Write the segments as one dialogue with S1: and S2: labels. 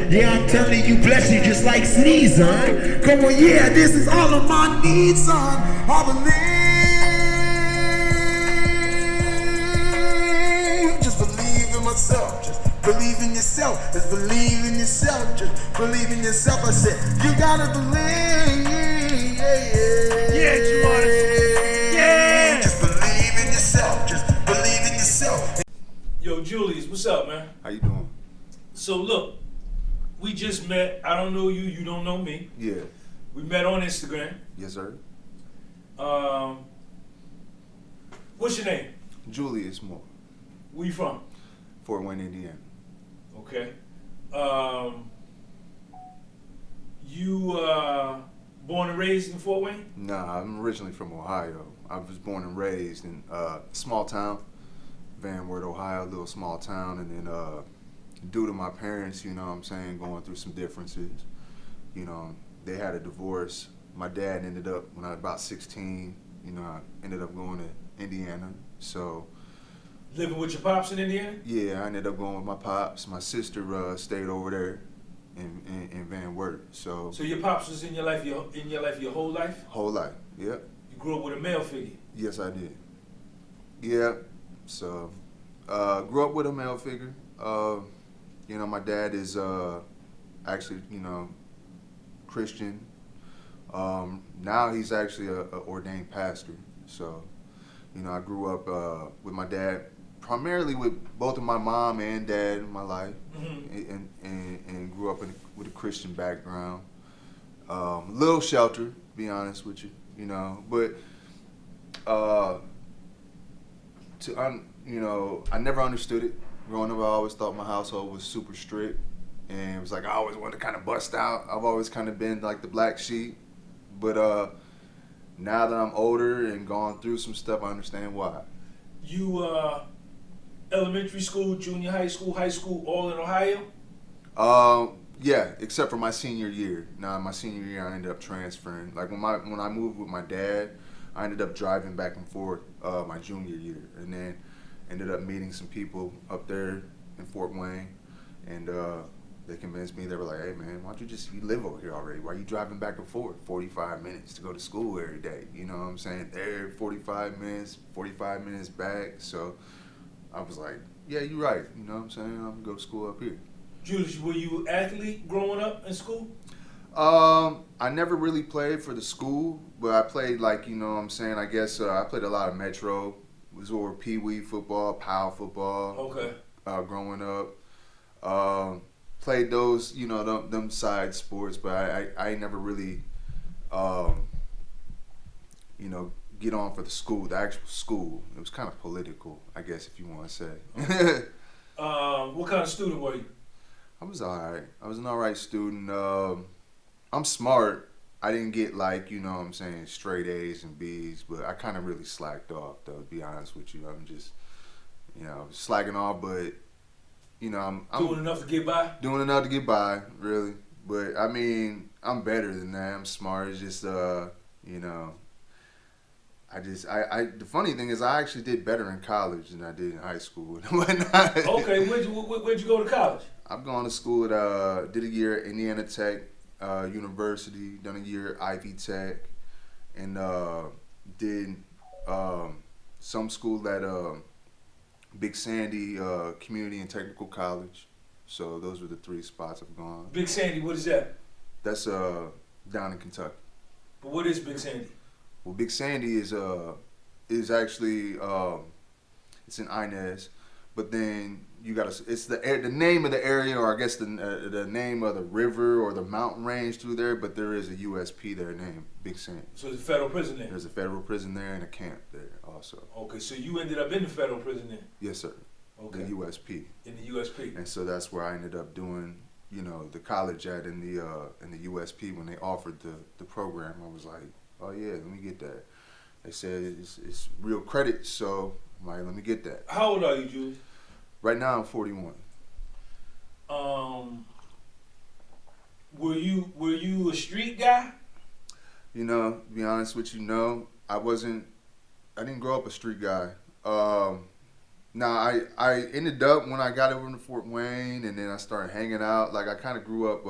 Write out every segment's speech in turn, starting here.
S1: Yeah, I'm telling you, bless you just like sneeze, son. Come on, yeah, this is all of my needs, son. I believe. Just believe in myself. Just believe in yourself. Just believe in yourself. Just believe in yourself. I said, you gotta believe.
S2: Yeah, Julius. Yeah.
S1: Just believe in yourself. Just believe in yourself.
S2: Yo, Julius, what's up, man?
S3: How you doing?
S2: So look, we just met. I don't know you. You don't know me.
S3: Yeah.
S2: We met on Instagram.
S3: Yes, sir.
S2: What's your name?
S3: Julius Moore,
S2: Where you from?
S3: Fort Wayne, Indiana.
S2: Okay. You born and raised in Fort Wayne?
S3: Nah, I'm originally from Ohio. I was born and raised in a small town, Van Wert, Ohio, a little small town, and then due to my parents, you know what I'm saying, going through some differences, you know, they had a divorce. My dad ended up, when I was about 16, you know, I ended up going to Indiana, so.
S2: Living with your pops in Indiana?
S3: Yeah, I ended up going with my pops. My sister stayed over there in Van Wert, so.
S2: So your pops was in your life your whole life?
S3: Whole life, yep.
S2: You grew up with a male figure?
S3: Yes, I did. Yeah, so grew up with a male figure. You know, my dad is actually, you know, Christian. Now he's actually a ordained pastor. So, you know, I grew up with my dad, primarily with both of my mom and dad in my life, mm-hmm. and grew up with a Christian background. A little sheltered, to be honest with you, you know, but you know, I never understood it. Growing up, I always thought my household was super strict, and it was like I always wanted to kind of bust out. I've always kind of been like the black sheep, but now that I'm older and gone through some stuff, I understand why.
S2: You elementary school, junior high school, all in Ohio?
S3: Yeah, except for my senior year. Now, my senior year, I ended up transferring. Like when I moved with my dad, I ended up driving back and forth my junior year, and then ended up meeting some people up there in Fort Wayne, and they convinced me. They were like, "Hey, man, why don't you live over here already? Why are you driving back and forth 45 minutes to go to school every day? You know what I'm saying? There, 45 minutes back." So I was like, "Yeah, you're right. You know what I'm saying? I'm gonna go to school up here."
S2: Julius, were you an athlete growing up in school?
S3: I never really played for the school, but I played, like, you know what I'm saying, I guess I played a lot of Metro, was over Pee-wee football, POW football.
S2: Okay.
S3: Growing up. Played those, you know, them side sports, but I never really, you know, get on for the actual school. It was kind of political, I guess, if you want to say.
S2: Okay. What kind of student were you?
S3: I was all right. I was an all right student. I'm smart. I didn't get, like, you know what I'm saying, straight A's and B's, but I kind of really slacked off, though, to be honest with you. I'm just, you know, slacking off, but, you know, I'm
S2: doing enough to get by?
S3: Doing enough to get by, really. But, I mean, I'm better than that. I'm smart. It's just, you know, the funny thing is I actually did better in college than I did in high school and whatnot.
S2: Okay, where'd you go to college?
S3: I've gone to school at, did a year at Indiana Tech University, done a year at Ivy Tech, and did some school at Big Sandy Community and Technical College. So those were the three spots I've gone.
S2: Big Sandy, what is that?
S3: That's down in Kentucky.
S2: But what is Big Sandy?
S3: Well, Big Sandy is actually it's in Inez, but then you got it's the name of the area, or I guess the name of the river or the mountain range through there. But there is a USP there named Big Sandy.
S2: So there's a federal prison there.
S3: There's a federal prison there and a camp there also.
S2: Okay, so you ended up in the federal prison there.
S3: Yes, sir.
S2: Okay.
S3: The USP.
S2: In the USP.
S3: And so that's where I ended up doing, you know, the college at in the USP. When they offered the program, I was like, oh yeah, let me get that. They said it's real credit, so I'm like, let me get that.
S2: How old are you, Julius?
S3: Right now I'm 41.
S2: Were you a street guy?
S3: You know, to be honest with you, no, I didn't grow up a street guy. Now I ended up when I got over to Fort Wayne, and then I started hanging out. Like I kind of grew up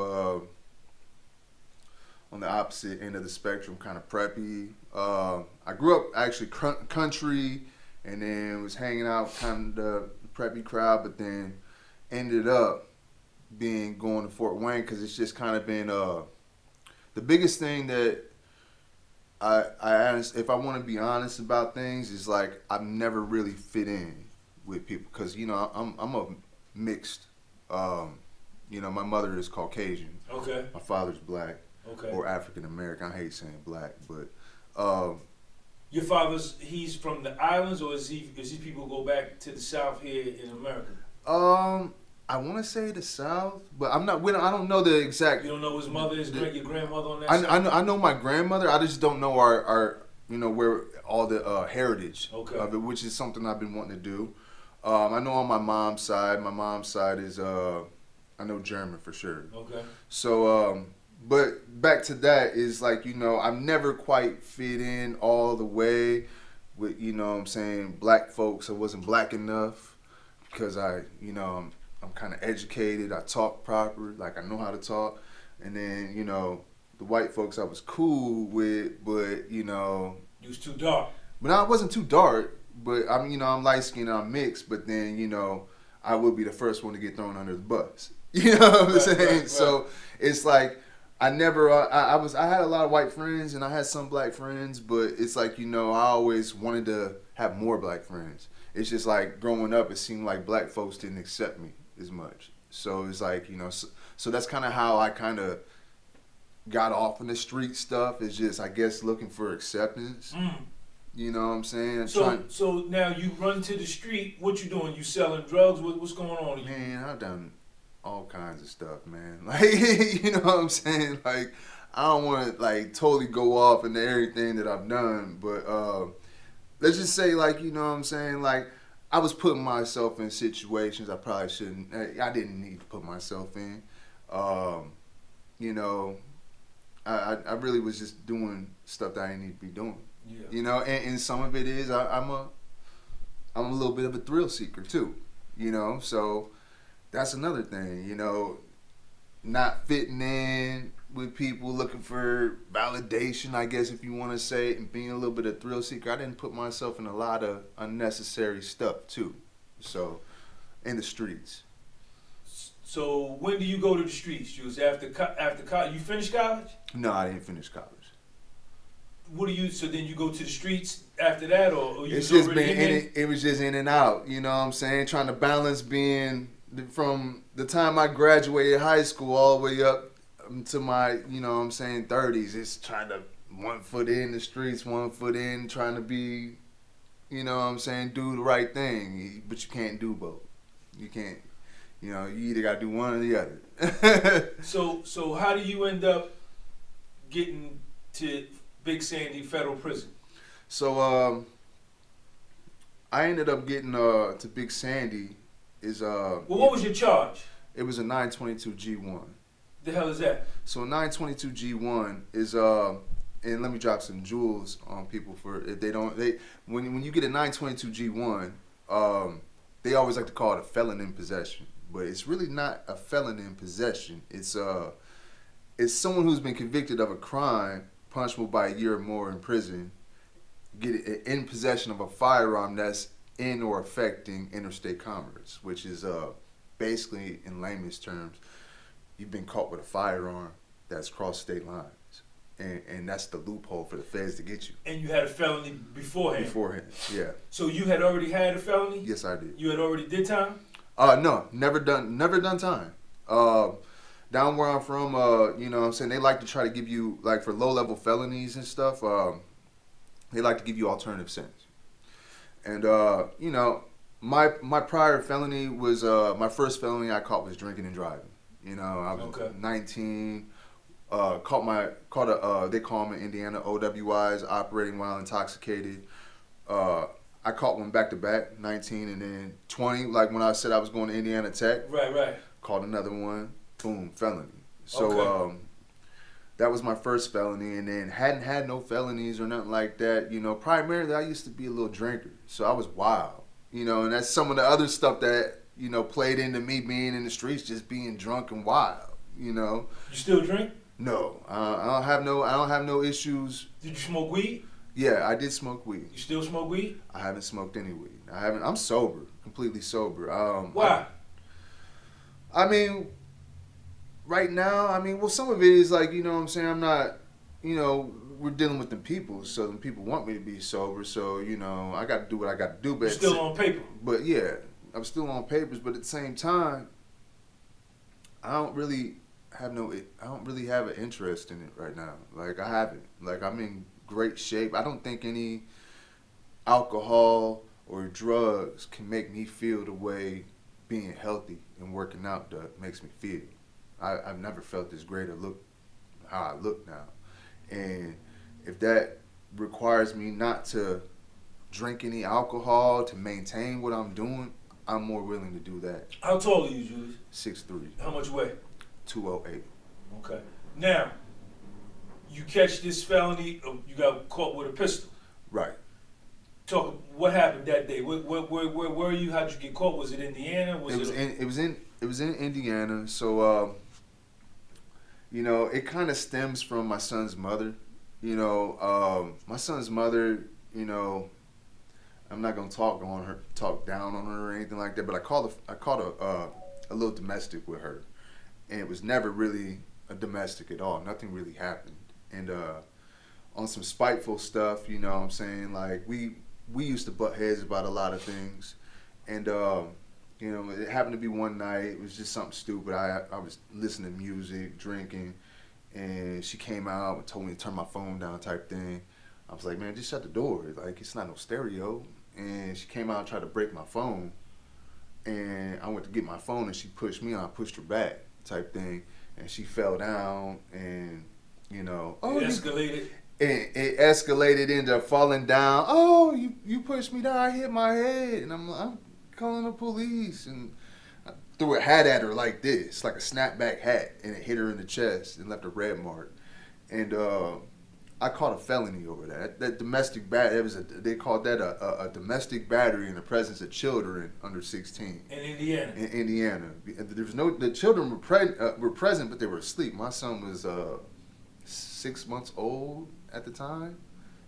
S3: on the opposite end of the spectrum, kind of preppy. I grew up actually country, and then was hanging out kind of the preppy crowd, but then ended up being going to Fort Wayne because it's just kind of been the biggest thing that if I want to be honest about things, is like I've never really fit in with people because I'm a mixed. My mother is Caucasian.
S2: Okay.
S3: My father's black.
S2: Okay.
S3: Or African American. I hate saying black, but
S2: your he's from the islands, or is he people go back to the South here in America?
S3: I want to say the South, but I'm not. I don't know the exact.
S2: You don't know his mother, your grandmother on that
S3: I
S2: side?
S3: I know my grandmother. I just don't know our where all the heritage of it, which is something I've been wanting to do. I know on my mom's side. My mom's side is I know German for sure.
S2: Okay.
S3: So but back to that is like I've never quite fit in all the way with what I'm saying, black folks. I wasn't black enough because I'm kind of educated. I talk proper, like I know how to talk. And then, the white folks I was cool with, but,
S2: You was too dark.
S3: But I wasn't too dark, but I'm light skinned and I'm mixed, but then, I would be the first one to get thrown under the bus. You know what I'm saying? Right. So it's like, I never, I had a lot of white friends and I had some black friends, but it's like, I always wanted to have more black friends. It's just like growing up, it seemed like black folks didn't accept me as much. So it's like, so that's kind of how I kind of got off in the street stuff. It's just, I guess, looking for acceptance. You know what I'm saying?
S2: So now you run to the street. What you doing? You selling drugs? What's going on here?
S3: Man, I've done all kinds of stuff, man. Like, you know what I'm saying? Like, I don't want to, like, totally go off into everything that I've done, but let's just say, like, you know what I'm saying? Like, I was putting myself in situations I probably shouldn't. I didn't need to put myself in. I really was just doing stuff that I didn't need to be doing. Yeah. And some of it is I'm a little bit of a thrill seeker too. So that's another thing. Not fitting in with people, looking for validation, I guess, if you want to say it, and being a little bit of thrill seeker. I didn't put myself in a lot of unnecessary stuff too. So, in the streets.
S2: So when do you go to the streets, Jules? After college, you finished college?
S3: No, I didn't finish college.
S2: So then you go to the streets after that, or you
S3: it's just been it was just in and out. You know what I'm saying? Trying to balance being from the time I graduated high school all the way up to my, 30s. It's trying to one foot in the streets, one foot in, trying to be, do the right thing. But you can't do both. You can't, you either got to do one or the other.
S2: So how do you end up getting to Big Sandy Federal Prison?
S3: So I ended up getting to Big Sandy.
S2: What was your charge?
S3: It was a 922 G1.
S2: The hell is that?
S3: So a 922 G1 is and let me drop some jewels on people for if they don't when you get a 922 G1, they always like to call it a felon in possession, but it's really not a felon in possession. It's someone who's been convicted of a crime, punishable by a year or more in prison, get in possession of a firearm that's in or affecting interstate commerce, which is basically, in layman's terms, you've been caught with a firearm that's crossed state lines, and that's the loophole for the feds to get you.
S2: And you had a felony beforehand?
S3: Beforehand, yeah.
S2: So you had already had a felony?
S3: Yes, I did.
S2: You had already did time?
S3: No, never done time. Down where I'm from, you know what I'm saying, they like to try to give you, like for low-level felonies and stuff, they like to give you alternative sentences. And, my prior felony was, my first felony I caught was drinking and driving. I was 19, they call them in Indiana OWIs, operating while intoxicated. I caught one back-to-back, 19 and then 20, like when I said I was going to Indiana Tech.
S2: Right.
S3: Caught another one, boom, felony. So, that was my first felony, and then hadn't had no felonies or nothing like that. Primarily I used to be a little drinker, so I was wild. You know, and that's some of the other stuff that, you know, played into me being in the streets, just being drunk and wild. You know.
S2: You still drink?
S3: No, I don't have no issues.
S2: Did you smoke weed?
S3: Yeah, I did smoke weed.
S2: You still smoke weed?
S3: I haven't smoked any weed. I'm sober, completely sober.
S2: Why?
S3: I mean, right now, well, some of it is like, you know what I'm saying, I'm not, you know, we're dealing with them people, so them people want me to be sober, so, you know, I got to do what I got to do. But
S2: you're still on paper.
S3: But yeah, I'm still on papers, but at the same time, I don't really have an interest in it right now. Like, I haven't. Like, I'm in great shape. I don't think any alcohol or drugs can make me feel the way being healthy and working out makes me feel. I've never felt this great or look how I look now. And if that requires me not to drink any alcohol to maintain what I'm doing, I'm more willing to do that.
S2: How tall are you, Julius?
S3: 6'3".
S2: How much weight?
S3: 208.
S2: Okay. Now, you catch this felony, you got caught with a pistol.
S3: Right.
S2: Talk. What happened that day? Where were you? How'd you get caught? Was it Indiana?
S3: It was in Indiana. So, you know, it kind of stems from my son's mother. You know, my son's mother. You know, I'm not gonna talk down on her or anything like that. But I caught a little domestic with her, and it was never really a domestic at all. Nothing really happened, and on some spiteful stuff. You know what I'm saying? Like we used to butt heads about a lot of things, and you know, it happened to be one night. It was just something stupid. I was listening to music, drinking, and she came out and told me to turn my phone down type thing. I was like, man, just shut the door. Like, it's not no stereo. And she came out and tried to break my phone. And I went to get my phone, and she pushed me, and I pushed her back type thing. And she fell down, and, you know.
S2: It escalated.
S3: And it escalated into falling down. Oh, you pushed me down. I hit my head. And I'm calling the police. And I threw a hat at her like this, like a snapback hat. And it hit her in the chest and left a red mark. And I caught a felony over that. That domestic battery, they called that a domestic battery in the presence of children under 16.
S2: In Indiana.
S3: In Indiana. There was the children were present, but they were asleep. My son was 6 months old at the time.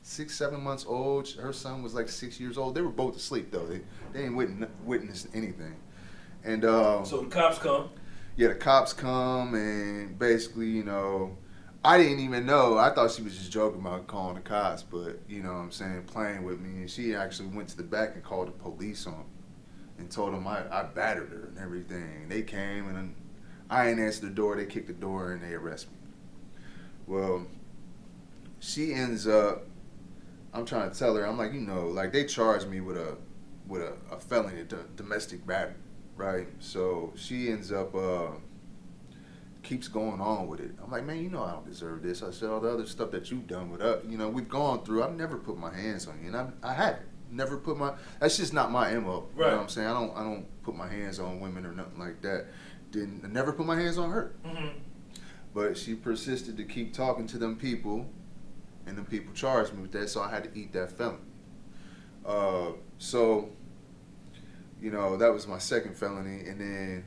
S3: 6-7 months old. Her son was like 6 years old. They were both asleep though. They didn't witness anything. And
S2: so the cops come.
S3: Yeah, the cops come, and basically, you know, I didn't even know. I thought she was just joking about calling the cops, but, you know what I'm saying, playing with me. And she actually went to the back and called the police on me and told them I battered her and everything. They came, and I ain't answered the door. They kicked the door, and they arrested me. Well, she ends up, I'm trying to tell her, I'm like, you know, like, they charged me with a felony, domestic battery, right? So she ends up keeps going on with it. I'm like, man, you know I don't deserve this. I said, all the other stuff that you've done with us, you know, we've gone through. I've never put my hands on you, and I haven't. Never put my. That's just not my MO.
S2: Right.
S3: You know what I'm saying? I don't put my hands on women or nothing like that. I never put my hands on her.
S2: Mm-hmm.
S3: But she persisted to keep talking to them people, and them people charged me with that, so I had to eat that felony. So, you know, that was my second felony, and then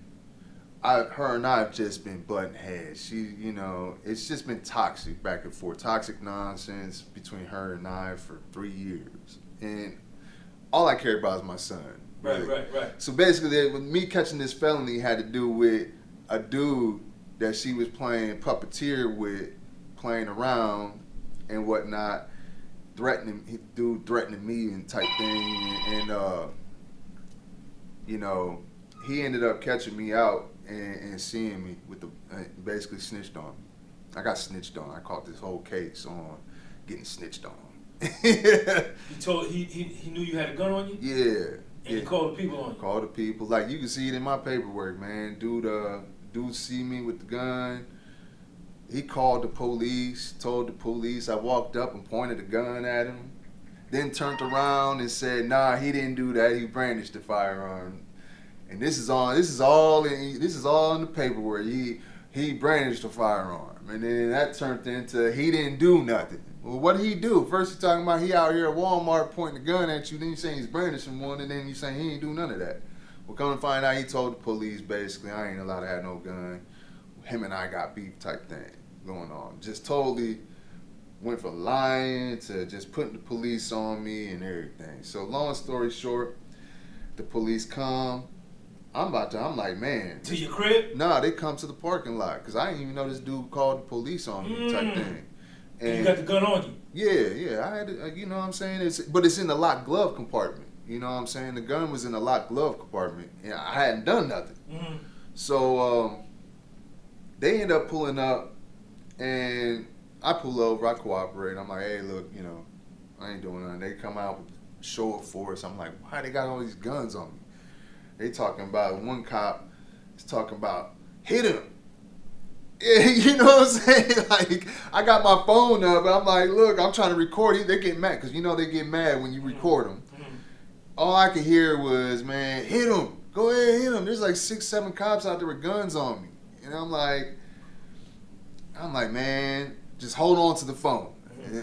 S3: her and I have just been butting heads. She, you know, it's just been toxic back and forth, toxic nonsense between her and I for 3 years, and all I care about is my son. Really.
S2: Right.
S3: So basically, with me catching this felony had to do with a dude that she was playing puppeteer with, playing around and whatnot, threatening me and type thing, and you know, he ended up catching me out and seeing me with basically snitched on me. I got snitched on. I caught this whole case on getting snitched on.
S2: He knew you had a gun on you?
S3: Yeah.
S2: And he called the people on you?
S3: Called the people. Like, you can see it in my paperwork, man. Dude see me with the gun. He called the police, told the police. I walked up and pointed the gun at him. Then turned around and said, nah, he didn't do that. He brandished the firearm. And this is all in the paperwork. He brandished the firearm. And then that turned into he didn't do nothing. Well, what did he do? First, you talking about he out here at Walmart pointing a gun at you. Then you saying he's brandishing one, and then you saying he ain't do none of that. Well, come to find out, he told the police basically, I ain't allowed to have no gun. Him and I got beef type thing going on. Just totally went from lying to just putting the police on me and everything. So long story short, the police come. I'm like, man.
S2: To your crib?
S3: Nah, they come to the parking lot because I didn't even know this dude called the police on me type thing.
S2: And you got the gun on you?
S3: Yeah. I had to, you know what I'm saying? But it's in the locked glove compartment. You know what I'm saying? The gun was in the locked glove compartment. And I hadn't done nothing.
S2: Mm-hmm.
S3: So they end up pulling up, and I pull over. I cooperate. I'm like, hey, look, you know, I ain't doing nothing. They come out with show of force. I'm like, why they got all these guns on me? They talking about, one cop is talking about, hit him. Yeah, you know what I'm saying? Like, I got my phone up, and I'm like, look, I'm trying to record. They get mad, because you know they get mad when you record them.
S2: Mm-hmm.
S3: All I could hear was, man, hit him. Go ahead, hit him. There's like 6, 7 cops out there with guns on me. And I'm like, man, just hold on to the phone.
S2: Mm-hmm.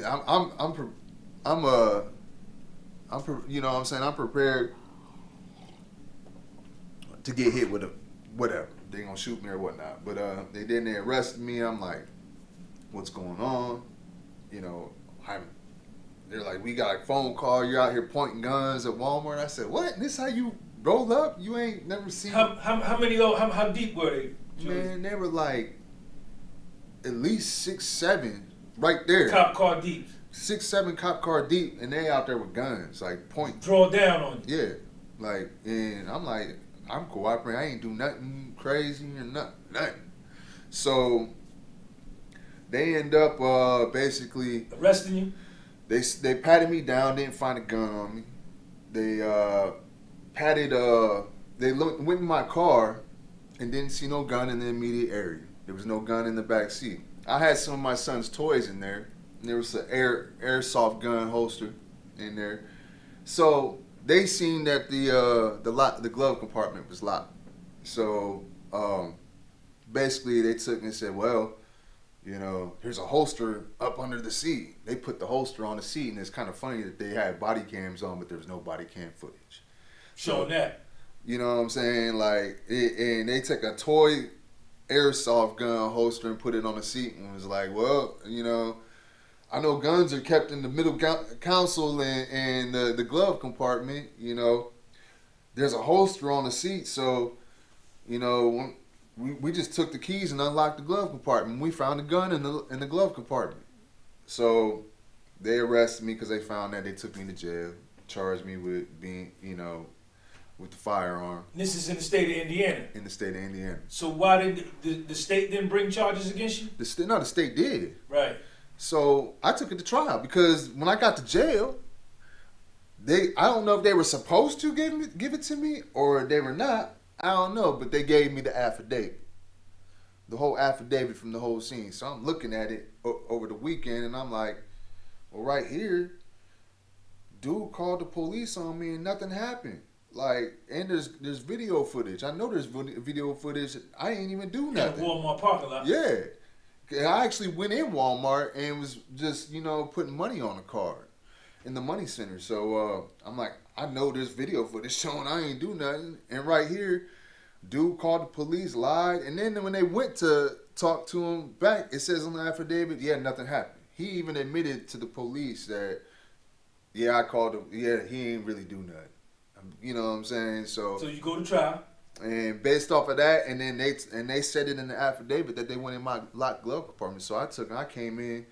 S3: You know what I'm saying? I'm prepared to get hit with a whatever. They gonna shoot me or whatnot. But they arrested me. I'm like, what's going on? You know, they're like, we got a phone call. You're out here pointing guns at Walmart. I said, what? This how you roll up? You ain't never seen.
S2: How many though? How deep were they? Julius?
S3: Man, they were like at least 6, 7 right there.
S2: Cop car deep.
S3: 6, 7 cop car deep, and they out there with guns, like pointing.
S2: Draw down on you.
S3: Yeah, like, and I'm like, I'm cooperating. I ain't do nothing crazy or nothing. So they end up basically
S2: arresting you.
S3: They patted me down, didn't find a gun on me. They went in my car and didn't see no gun in the immediate area. There was no gun in the back seat. I had some of my son's toys in there, and there was an airsoft gun holster in there. So they seen that the glove compartment was locked. So basically they took and said, well, you know, there's a holster up under the seat. They put the holster on the seat, and it's kind of funny that they had body cams on, but there was no body cam footage.
S2: Showing that.
S3: You know what I'm saying? Like, and they took a toy airsoft gun holster and put it on the seat and was like, well, you know, I know guns are kept in the middle console and the glove compartment. You know, there's a holster on the seat, so, you know, we just took the keys and unlocked the glove compartment. We found the gun in the glove compartment. So they arrested me because they found that. They took me to jail, charged me with being, you know, with the firearm.
S2: This is in the state of Indiana.
S3: In the state of Indiana.
S2: So why did the state didn't bring charges against you?
S3: The state did.
S2: Right.
S3: So I took it to trial because when I got to jail, I don't know if they were supposed to give it to me or they were not. I don't know, but they gave me the affidavit. The whole affidavit from the whole scene. So I'm looking at it over the weekend and I'm like, well, right here, dude called the police on me and nothing happened. Like, and there's video footage. I know there's video footage. I ain't even do nothing.
S2: In the Walmart parking lot.
S3: Yeah. I actually went in Walmart and was just, you know, putting money on a card in the money center. So I'm like, I know there's video footage showing I ain't do nothing. And right here, dude called the police, lied. And then when they went to talk to him back, it says on the affidavit, yeah, nothing happened. He even admitted to the police that, yeah, I called him. Yeah, he ain't really do nothing. You know what I'm saying? So
S2: you go to trial.
S3: And based off of that, and then they said it in the affidavit that they went in my locked glove compartment. So I came in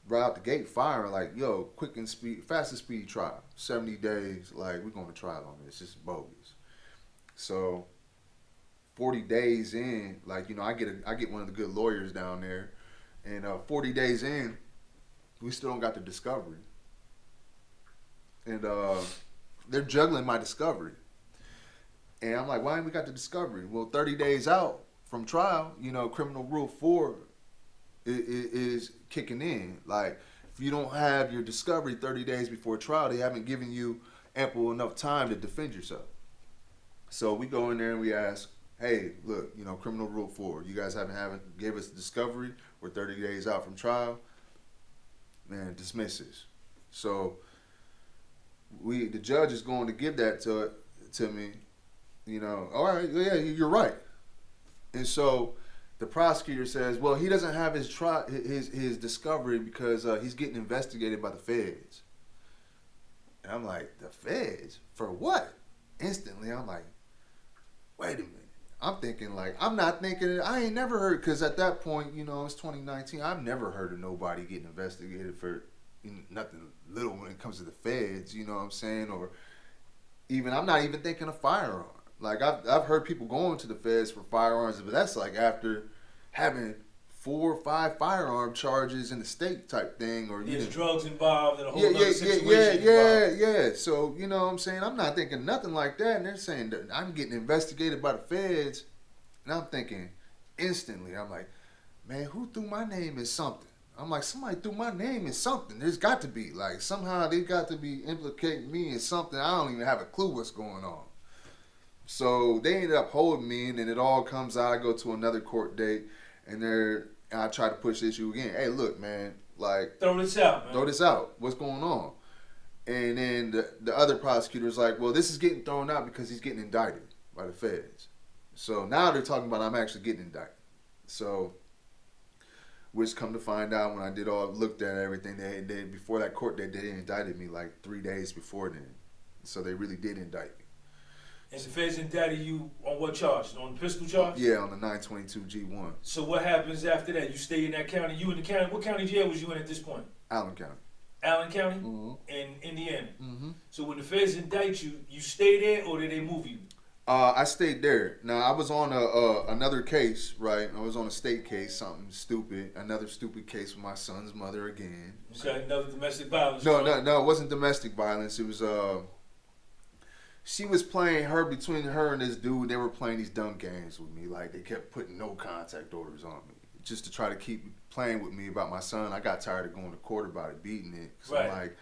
S3: right out the gate firing like, yo, quick and speed, fast and speedy trial. 70 days, like, we're going to trial on this. This is bogus. So 40 days in, like, you know, I get one of the good lawyers down there, and 40 days in, we still don't got the discovery. And they're juggling my discovery. And I'm like, why ain't we got the discovery? Well, 30 days out from trial, you know, criminal rule 4 is kicking in. Like, if you don't have your discovery 30 days before trial, they haven't given you ample enough time to defend yourself. So we go in there and we ask, hey, look, you know, criminal rule 4, you guys haven't gave us the discovery. We're 30 days out from trial. and dismisses. So the judge is going to give that to me. You know, all right, yeah, you're right. And so the prosecutor says, well, he doesn't have his discovery because he's getting investigated by the feds. And I'm like, the feds? For what? Instantly, I'm like, wait a minute. I'm thinking like, I ain't never heard, because at that point, you know, it's 2019. I've never heard of nobody getting investigated for nothing little when it comes to the feds, you know what I'm saying? Or even, I'm not even thinking of firearm. Like, I've heard people going to the feds for firearms, but that's like after having 4 or 5 firearm charges in the state type thing, or
S2: there's drugs involved and a whole other situation.
S3: Yeah. So, you know what I'm saying? I'm not thinking nothing like that, and they're saying that I'm getting investigated by the feds, and I'm thinking instantly, I'm like, man, who threw my name in something? I'm like, somebody threw my name in something. There's got to be, like, somehow they got to be implicating me in something. I don't even have a clue what's going on. So they ended up holding me, and then it all comes out. I go to another court date, and I try to push the issue again. Hey, look, man, like,
S2: throw this out, man.
S3: Throw this out. What's going on? And then the other prosecutor's like, well, this is getting thrown out because he's getting indicted by the feds. So now they're talking about I'm actually getting indicted. So, which come to find out when I looked at everything, they before that court date, they indicted me like 3 days before then. So they really did indict me.
S2: And the feds indicted you on what charge? On the pistol charge?
S3: Yeah, on the 922 G1.
S2: So what happens after that? You stay in that county? You in the county? What county jail was you in at this point?
S3: Allen County.
S2: Allen County?
S3: Mm-hmm.
S2: In Indiana?
S3: Mm-hmm.
S2: So when the feds indict you, you stay there or did they move you?
S3: I stayed there. Now, I was on another case, right? I was on a state case, something stupid. Another stupid case with my son's mother again.
S2: Okay, another domestic violence.
S3: No, it wasn't domestic violence. It was, she was playing between her and this dude. They were playing these dumb games with me. Like, they kept putting no contact orders on me just to try to keep playing with me about my son. I got tired of going to court about it, beating it. Cause
S2: right.
S3: I'm like,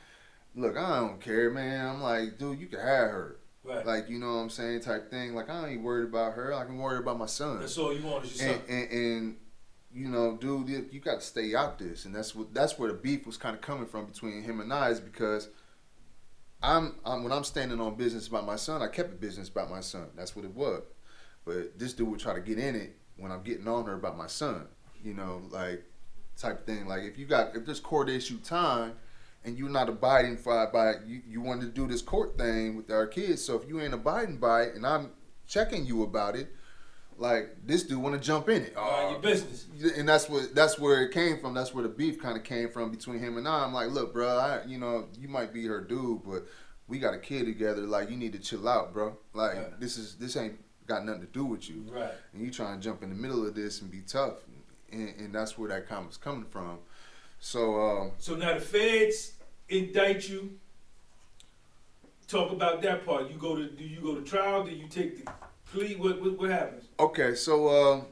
S3: look, I don't care, man. I'm like, dude, you can have her.
S2: Right.
S3: Like, you know what I'm saying, type thing. Like, I ain't worried about her. I can worry about my son.
S2: That's all you want is your son.
S3: And you know, dude, you got to stay out this. And that's where the beef was kind of coming from between him and I, is because when I'm standing on business about my son, I kept a business about my son. That's what it was. But this dude would try to get in it when I'm getting on her about my son. You know, like, type thing. Like, if there's court issue time, and you're not abiding by it, you wanted to do this court thing with our kids. So if you ain't abiding by it, and I'm checking you about it, like, this dude want to jump in it.
S2: Your business.
S3: And that's where it came from. That's where the beef kind of came from between him and I. I'm like, look, bro, you know, you might be her dude, but we got a kid together. Like, you need to chill out, bro. Like,
S2: right.
S3: This ain't got nothing to do with you.
S2: Right.
S3: And you trying to jump in the middle of this and be tough, and that's where that comment's coming from. So
S2: now the feds indict you. Talk about that part. Do you go to trial? Do you take the plea? What happens?
S3: Okay, so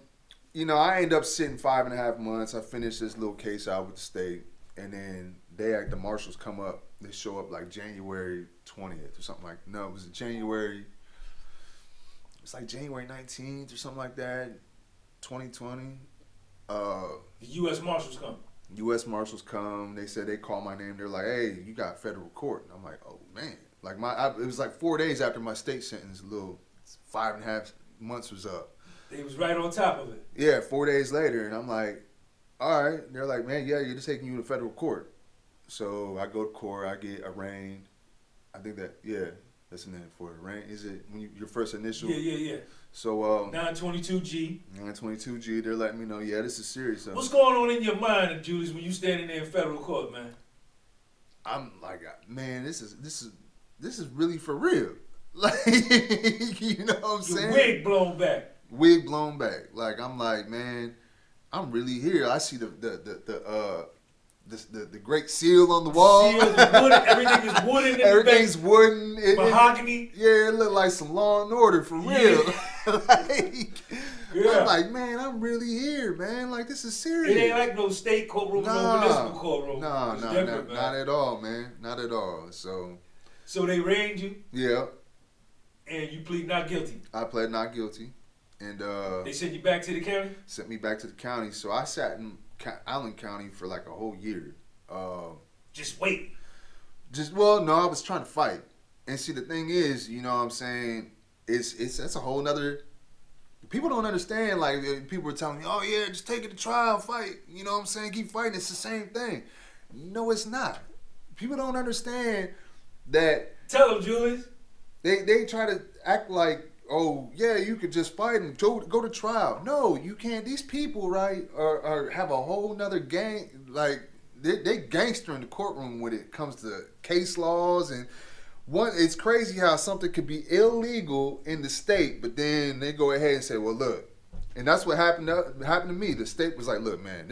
S3: you know, I end up sitting 5.5 months. I finished this little case out with the state, and then the marshals come up. They show up like January 20th or something like. No, it was January. It's like January 19th or something like that, 2020.
S2: The U.S. Marshals come.
S3: U.S. Marshals come. They said they call my name. They're like, "Hey, you got federal court." And I'm like, "Oh man!" Like it was like 4 days after my state sentence. 5.5 months was up.
S2: They was right on top of it.
S3: Yeah, 4 days later, and I'm like, "All right." They're like, "Man, yeah, you're just taking you to federal court." So I go to court. I get arraigned. I think that's the name for it. Arraigned. Is it when your first initial?
S2: Yeah.
S3: So
S2: 922G.
S3: 922G. They're letting me know, yeah, this is serious.
S2: What's going on in your mind, Julius, when you standing there in federal court, man?
S3: I'm like, man, this is really for real. Like, you know what I'm saying?
S2: Wig blown back.
S3: Wig blown back. Like, I'm like, man, I'm really here. I see the great seal on the wall.
S2: Seal, the wood, everything is wooden.
S3: Everything's wooden.
S2: Mahogany.
S3: It looked like some Law and Order for real. Like,
S2: yeah.
S3: I'm like, man, I'm really here, man. Like, this is serious.
S2: It ain't like no state courtroom, no municipal courtroom.
S3: No, not at all, man. Not at all. So
S2: they arraigned you.
S3: Yeah.
S2: And you plead not guilty.
S3: I pled not guilty, and
S2: they sent you back to the county.
S3: Sent me back to the county. So I sat in Allen County for like a whole year.
S2: Just wait.
S3: No, I was trying to fight. And see, the thing is, you know what I'm saying, that's a whole nother. People don't understand. Like, people were telling me, oh yeah, just take it to trial, fight. You know what I'm saying? Keep fighting. It's the same thing. No, it's not. People don't understand that.
S2: Tell them, Julius.
S3: They try to act like, oh yeah, you could just fight and go to trial. No, you can't. These people, right, are have a whole nother gang. Like, they gangster in the courtroom when it comes to case laws. And it's crazy how something could be illegal in the state, but then they go ahead and say, well, look. And that's what happened to me. The state was like, look, man,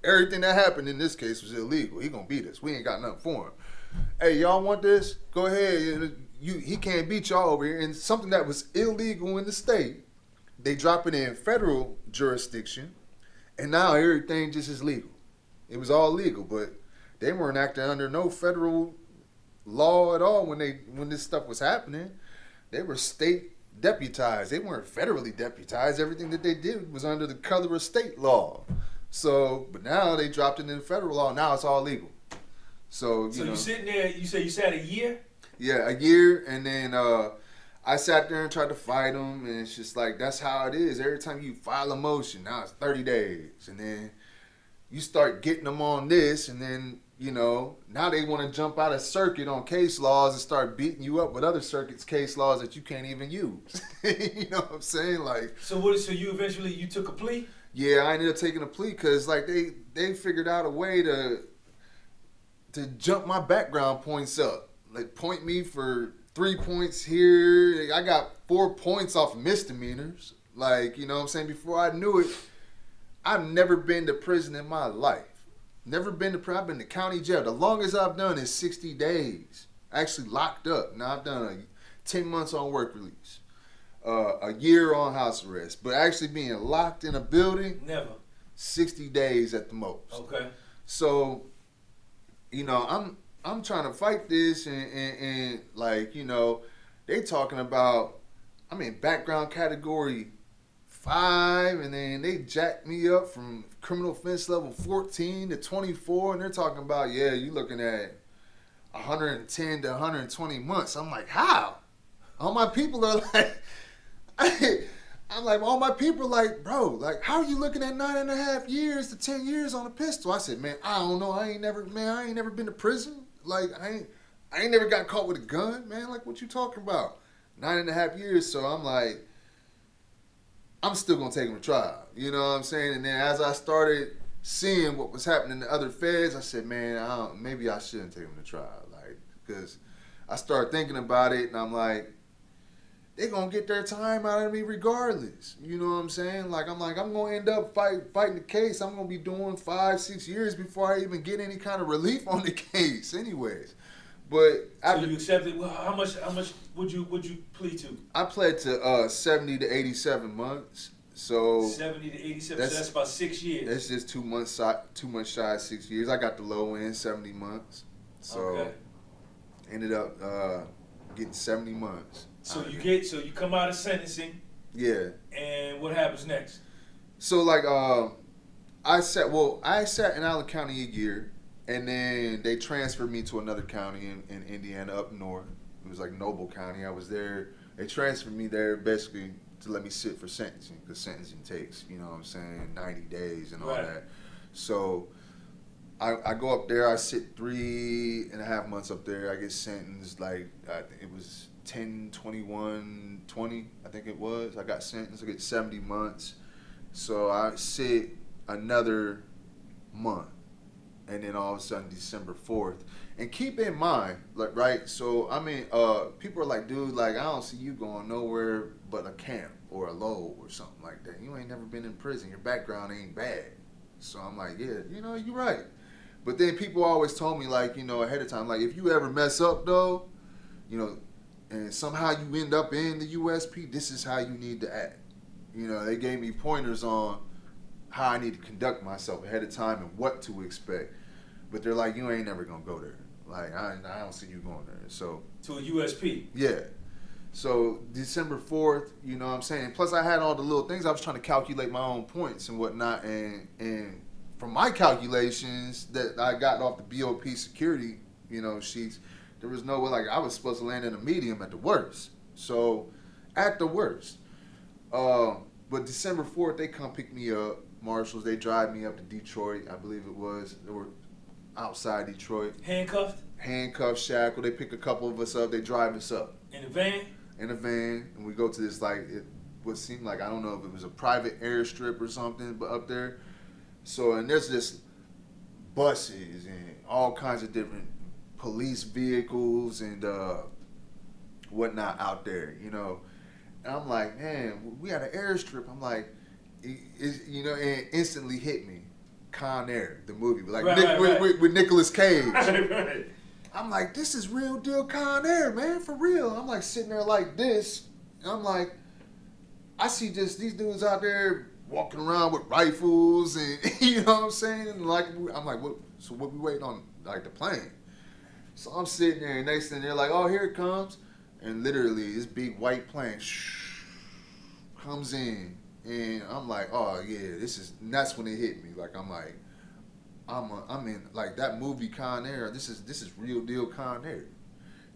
S3: everything that happened in this case was illegal. He gonna beat us. We ain't got nothing for him. Hey, y'all want this? Go ahead. He can't beat y'all over here. And something that was illegal in the state, they drop it in federal jurisdiction, and now everything just is legal. It was all legal, but they weren't acting under no federal law at all when this stuff was happening. They were state deputized. They weren't federally deputized. Everything that they did was under the color of state law. So, but now they dropped it in federal law. Now it's all legal. So
S2: you sitting there, you say you sat a year?
S3: Yeah, a year, and then I sat there and tried to fight them, and it's just like, that's how it is. Every time you file a motion, now it's 30 days, and then you start getting them on this, and then, you know, now they want to jump out of circuit on case laws and start beating you up with other circuits case laws that you can't even use. You know what I'm saying? Like,
S2: so you eventually took a plea?
S3: Yeah, I ended up taking a plea because, like, they figured out a way to jump my background points up. Like, point me for 3 points here. I got 4 points off misdemeanors. Like, you know what I'm saying? Before I knew it, I've never been to prison in my life. Never been to prison. I've been to county jail. The longest I've done is 60 days. Actually locked up. Now I've done 10 months on work release. A year on house arrest. But actually being locked in a building,
S2: never.
S3: 60 days at the most.
S2: Okay.
S3: So, you know, I'm trying to fight this and like, you know, they talking about, I'm in background category 5, and then they jacked me up from criminal offense level 14 to 24, and they're talking about, yeah, you looking at 110 to 120 months. I'm like, how? All my people are like, I'm like, all my people are like, bro, like, how are you looking at 9.5 years to 10 years on a pistol? I said, man, I don't know. I ain't never been to prison. Like, I ain't never got caught with a gun, man. Like, what you talking about? 9.5 years. So I'm like, I'm still gonna take him to trial. You know what I'm saying? And then as I started seeing what was happening to other feds, I said, man, maybe I shouldn't take him to trial. Like, because I started thinking about it, and I'm like, they're gonna get their time out of me regardless. You know what I'm saying? Like, I'm gonna end up fighting the case. I'm gonna be doing 5-6 years before I even get any kind of relief on the case anyways. But
S2: so you accepted. Well, how much would you plead to?
S3: I pled to 70 to 87 months. So
S2: 70 to 87. So that's about 6 years.
S3: That's just 2 months shy of 6 years. I got the low end, 70 months. So
S2: okay.
S3: Ended up getting 70 months.
S2: So you come out of sentencing.
S3: Yeah.
S2: And what happens next?
S3: So like I sat in Allen County a year. And then they transferred me to another county in Indiana up north. It was like Noble County. I was there. They transferred me there basically to let me sit for sentencing, because sentencing takes, you know what I'm saying, 90 days and all that. So I go up there. I sit 3.5 months up there. I get sentenced like, it was 10/21/20, I think it was. I got sentenced. I get 70 months. So I sit another month. And then all of a sudden, December 4th. And keep in mind, like, right, so, I mean, people are like, dude, like, I don't see you going nowhere but a camp or a low or something like that. You ain't never been in prison. Your background ain't bad. So I'm like, yeah, you know, you're right. But then people always told me, like, you know, ahead of time, like, if you ever mess up, though, you know, and somehow you end up in the USP, this is how you need to act. You know, they gave me pointers on how I need to conduct myself ahead of time and what to expect. But they're like, you ain't never gonna go there. Like, I don't see you going there. So
S2: to a USP.
S3: Yeah. So December 4th, you know what I'm saying? Plus I had all the little things. I was trying to calculate my own points and whatnot, and from my calculations that I got off the BOP security, sheets, there was no way, like, I was supposed to land in a medium at the worst. So, at the worst. But December 4th, they come pick me up. Marshals, they drive me up to Detroit, I believe it was. They were outside Detroit.
S2: Handcuffed,
S3: shackled. They pick a couple of us up. They drive us up.
S2: In a van?
S3: In a van. And we go to this, like, what seemed like, I don't know if it was a private airstrip or something, but up there. So, and there's just buses and all kinds of different police vehicles and whatnot out there, And I'm like, man, we had an airstrip. I'm like, and instantly hit me. Con Air, the movie, like with Nicolas Cage.
S2: Right.
S3: I'm like, this is real deal Con Air, man, for real. I'm like sitting there like this, and I'm like, I see just these dudes out there walking around with rifles, and you know what I'm saying? And like, I'm like, what? So what we waiting on, like the plane? So I'm sitting there, and next thing they're like, oh, here it comes, and literally this big white plane comes in. And I'm like, oh yeah, and that's when it hit me. Like I'm like, I'm in like that movie Con Air. This is real deal Con Air.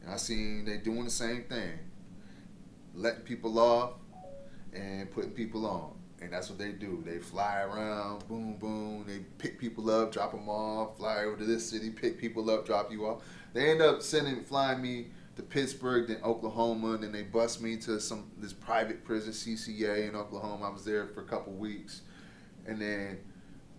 S3: And I seen they doing the same thing, letting people off and putting people on. And that's what they do. They fly around, boom, boom. They pick people up, drop them off, fly over to this city, pick people up, drop you off. They end up flying me to Pittsburgh, then Oklahoma, and then they bust me to this private prison, CCA in Oklahoma. I was there for a couple weeks, and then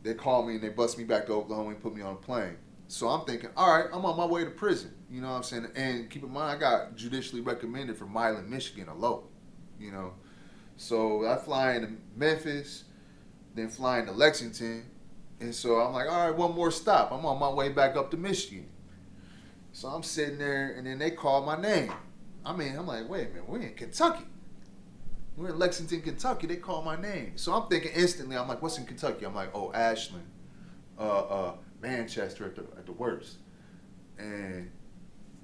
S3: they called me and they bust me back to Oklahoma and put me on a plane. So I'm thinking, all right, I'm on my way to prison. You know what I'm saying? And keep in mind, I got judicially recommended for Milan, Michigan alone. So I fly into Memphis, then fly into Lexington, and so I'm like, all right, one more stop. I'm on my way back up to Michigan. So I'm sitting there, and then they call my name. I'm like, wait a minute, we're in Kentucky. We're in Lexington, Kentucky. They call my name. So I'm thinking instantly, I'm like, what's in Kentucky? I'm like, oh, Ashland, Manchester at the worst. And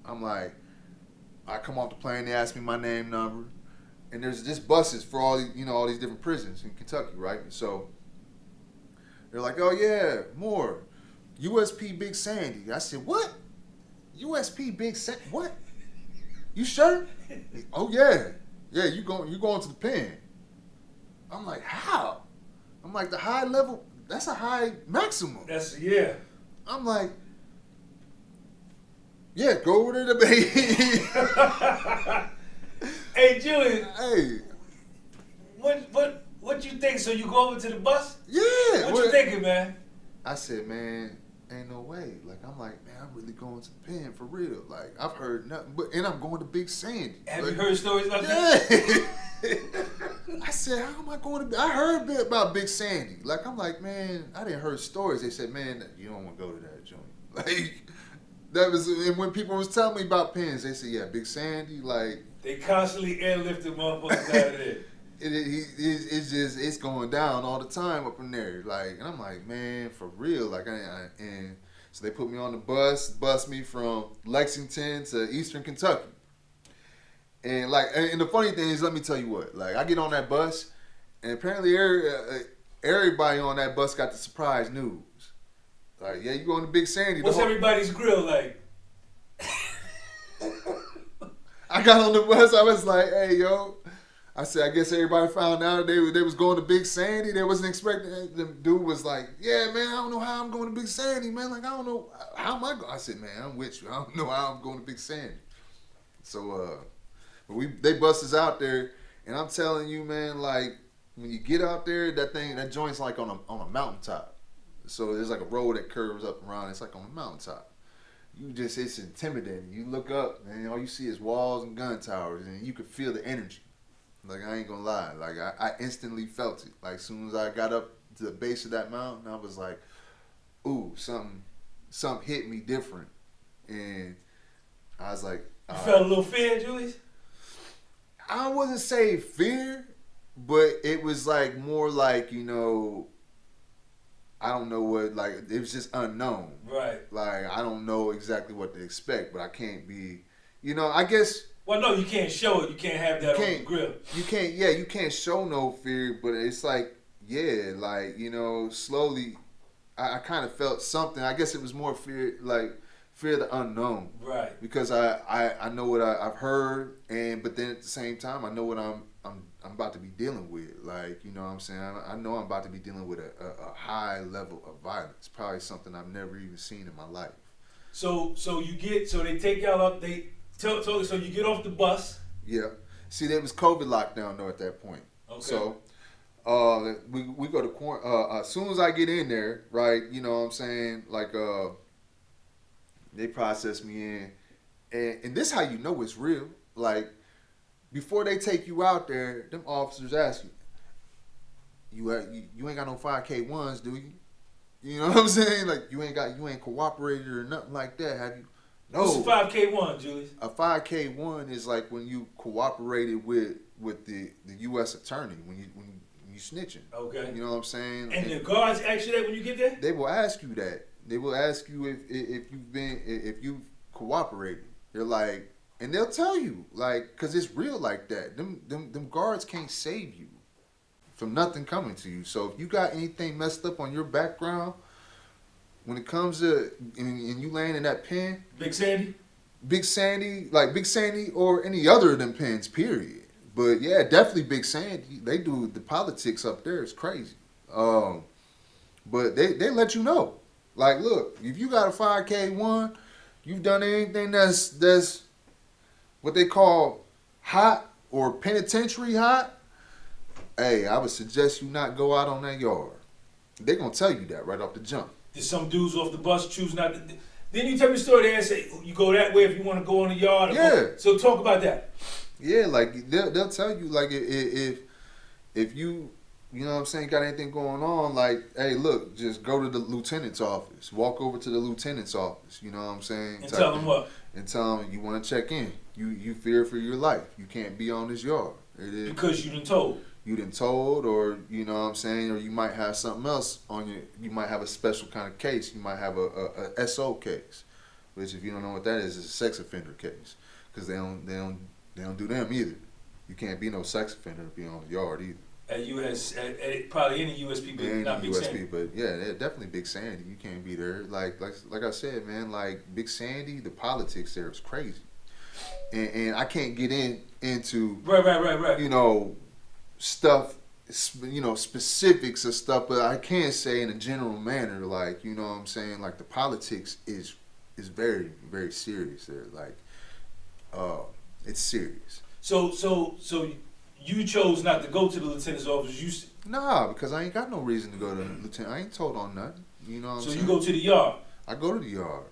S3: I'm like, I come off the plane, they ask me my name, number, and there's just buses for all these different prisons in Kentucky, right? And so they're like, oh yeah, more, USP Big Sandy. I said, what? USP Big Sandy? What? You sure? Oh yeah, you going to the pen. I'm like, how? I'm like, the high level, that's a high maximum.
S2: Yeah.
S3: I'm like, yeah, go over there, baby.
S2: Hey, Julius.
S3: Hey.
S2: What you think? So you go over to the bus?
S3: Yeah.
S2: What you thinking, man?
S3: I said, man, ain't no way. Like, I'm like, man, I'm really going to the pen for real. Like, I've heard nothing, and I'm going to Big Sandy.
S2: Have you heard stories like that?
S3: I said, how am I going to? I heard a bit about Big Sandy. Like, I'm like, man, I didn't heard stories. They said, man, you don't want to go to that joint. Like, that was, and when people was telling me about pens, they said, yeah, Big Sandy, like.
S2: They constantly airlifting motherfuckers out of there.
S3: It's going down all the time up in there. Like, and I'm like, man, for real. Like, and so they put me on the bus me from Lexington to Eastern Kentucky. And like, and the funny thing is, let me tell you what. Like, I get on that bus, and apparently everybody on that bus got the surprise news. Like, yeah, you going to Big Sandy.
S2: What's everybody's grill like?
S3: I got on the bus. I was like, hey, yo. I said, I guess everybody found out they was going to Big Sandy. They wasn't expecting it. The dude was like, yeah, man, I don't know how I'm going to Big Sandy, man. Like, I don't know. How am I going? I said, man, I'm with you. I don't know how I'm going to Big Sandy. So, they bust us out there. And I'm telling you, man, like, when you get out there, that joint's like on a mountaintop. So there's like a road that curves up around. It's like on a mountaintop. It's intimidating. You look up, and all you see is walls and gun towers, and you can feel the energy. Like, I ain't gonna lie. Like, I instantly felt it. Like, as soon as I got up to the base of that mountain, I was like, ooh, something hit me different. And I was like...
S2: You felt a little fear, Julius?
S3: I wouldn't say fear, but it was like more like, I don't know what, like, it was just unknown.
S2: Right.
S3: Like, I don't know exactly what to expect, but I can't be, I guess...
S2: Well, no, you can't show it. You can't have that on the grill.
S3: You can't show no fear, but it's like, yeah, like, slowly I kind of felt something. I guess it was more fear, like fear of the unknown.
S2: Right.
S3: Because I know what I've heard, but then at the same time I know what I'm about to be dealing with. Like, you know what I'm saying? I know I'm about to be dealing with a high level of violence. Probably something I've never even seen in my life.
S2: So they take y'all up. So you get off the bus.
S3: Yeah. See, there was COVID lockdown though at that point.
S2: Okay.
S3: So we go to quarantine. As soon as I get in there, right? You know what I'm saying? Like they process me in, and this how you know it's real. Like, before they take you out there, them officers ask you ain't got no 5K1s, do you? You know what I'm saying? Like, you ain't cooperated or nothing like that, have you? No.
S2: What's a 5K1, Julius?
S3: A 5K1 is like when you cooperated with the U.S. attorney when you snitching.
S2: Okay.
S3: You know what I'm saying?
S2: And the guards ask you that when you get there?
S3: They will ask you that. They will ask you if you've cooperated. They're like, and they'll tell you, like, cause it's real like that. Them guards can't save you from nothing coming to you. So if you got anything messed up on your background, when it comes to and you laying in that pen,
S2: Big Sandy,
S3: like Big Sandy or any other of them pens, period. But yeah, definitely Big Sandy. They do the politics up there. It's crazy. But they let you know. Like, look, if you got a 5K1, you've done anything that's what they call hot or penitentiary hot, hey, I would suggest you not go out on that yard. They're going to tell you that right off the jump.
S2: Did some dudes off the bus choose not to? Then you tell me a story there and say, you go that way if you want to go on the yard.
S3: Yeah.
S2: So talk about that.
S3: Yeah, like, they'll tell you, like, if you, you know what I'm saying, got anything going on, like, hey, look, just go to the lieutenant's office. Walk over to the lieutenant's office, you know what I'm saying?
S2: And tell them what?
S3: And tell them you want to check in. You fear for your life. You can't be on this yard. It is,
S2: because you done told.
S3: You done told, or, you know what I'm saying, or you might have something else on you. You might have a special kind of case. You might have a SO case, which, if you don't know what that is a sex offender case, because they don't do them either. You can't be no sex offender and be on the yard either.
S2: At probably any USP, but not Big Sandy.
S3: But yeah, they're definitely Big Sandy. You can't be there. Like I said, man, like Big Sandy, the politics there is crazy, and I can't get into
S2: right.
S3: You know, stuff, you know, specifics of stuff, but I can say in a general manner, like, you know what I'm saying, like the politics is very, very serious there. Like, it's serious.
S2: So you chose not to go to the lieutenant's office.
S3: Nah, because I ain't got no reason to go to the lieutenant. I ain't told on nothing. You know what I'm saying?
S2: So you go to the yard.
S3: I go to the yard,